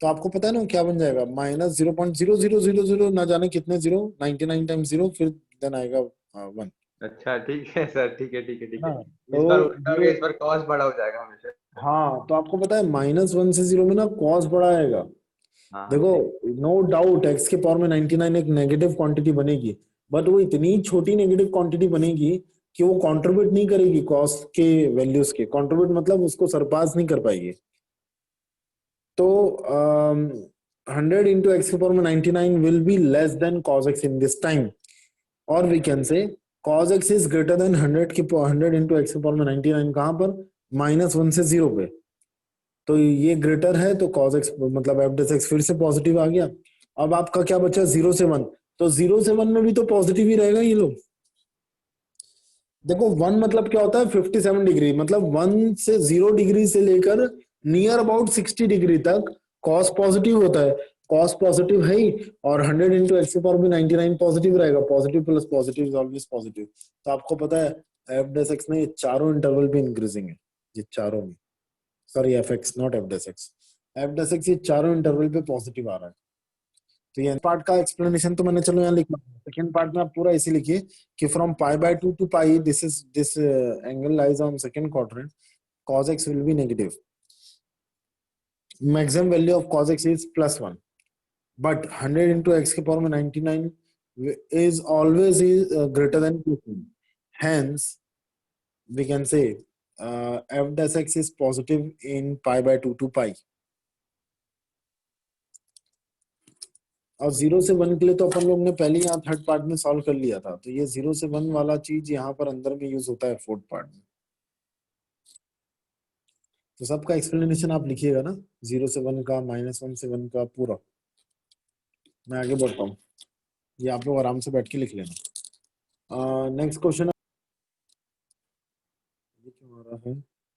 तो आपको पता है ना क्या बन जाएगा, -0.0000 ना जाने कितने जीरो, 99 टाइम्स जीरो, फिर देन आएगा 1, अच्छा ठीक है सर, ठीक है ठीक है है ठीक ना? है। इस तो बार उल्टा हो ये, गया, इस बार cos बड़ा हो जाएगा हमेशा। हाँ तो आपको पता है -1 से 0 में ना कॉस बड़ा आएगा। हाँ हाँ देखो ठीक। नो डाउट एक्स के पावर में 99 एक नेगेटिव क्वांटिटी बनेगी, बट वो इतनी छोटी नेगेटिव क्वांटिटी बनेगी कि वो कंट्रीब्यूट नहीं करेगी कॉस के वैल्यूज के, कंट्रीब्यूट मतलब उसको सरपास नहीं कर पाएगी। तो 100 इंटू एक्स के पावर में 99 will be less than cos x in this time, और we can say cos x is greater than 100 into X के पावर में 99, कहां पर? -1 से 0 पे। तो ये ग्रेटर है तो cos x मतलब f डेश x फिर से पॉजिटिव आ गया। अब आपका क्या बचा, 0 से 1, तो 0 से 1 में भी तो पॉजिटिव ही रहेगा ये लोग। देखो 1 मतलब क्या होता है, 57 डिग्री, मतलब 1 से 0 डिग्री से लेकर नियर अबाउट 60 डिग्री तक cos पॉजिटिव होता है। cos पॉजिटिव है ही, और 100 इंटू एक्स पावर भी 99 पॉजिटिव रहेगा, positive plus positive is always positive. तो आपको पता है एफ डेस एक्स ने ये चारों इंटरवल पे इंक्रीजिंग है, ये चारों में, sorry F X not F dash X, F dash X ये चारों इंटरवल पे पॉजिटिव आ रहा है। तो ये पार्ट का एक्सप्लेनेशन तो मैंने चलो यहाँ लिखा, सेकेंड पार्ट में आप पूरा इसे लिखिए कि from pi by 2 to pi this angle lies on second quadrant, cos x will be negative, maximum value of cos x is +1, but 100 into x के power में 99 is always greater than +1, hence we can say f dash x is positive in pi by 2 to pi। और 0 से 1 के लिए तो अपन लोग ने पहले यहाँ थर्ड पार्ट में सॉल्व कर लिया था, तो ये 0 से 1 वाला चीज यहाँ पर अंदर में यूज होता है फोर्थ पार्ट में। तो सबका एक्सप्लेनेशन आप लिखिएगा ना, 0 से 1 का, -1 से 1 का पूरा। मैं आगे बढ़ता हूँ, ये आप लोग आराम से बैठ के लिख लेना। नेक्स्ट क्वेश्चन, ये क्यों आ रहा है?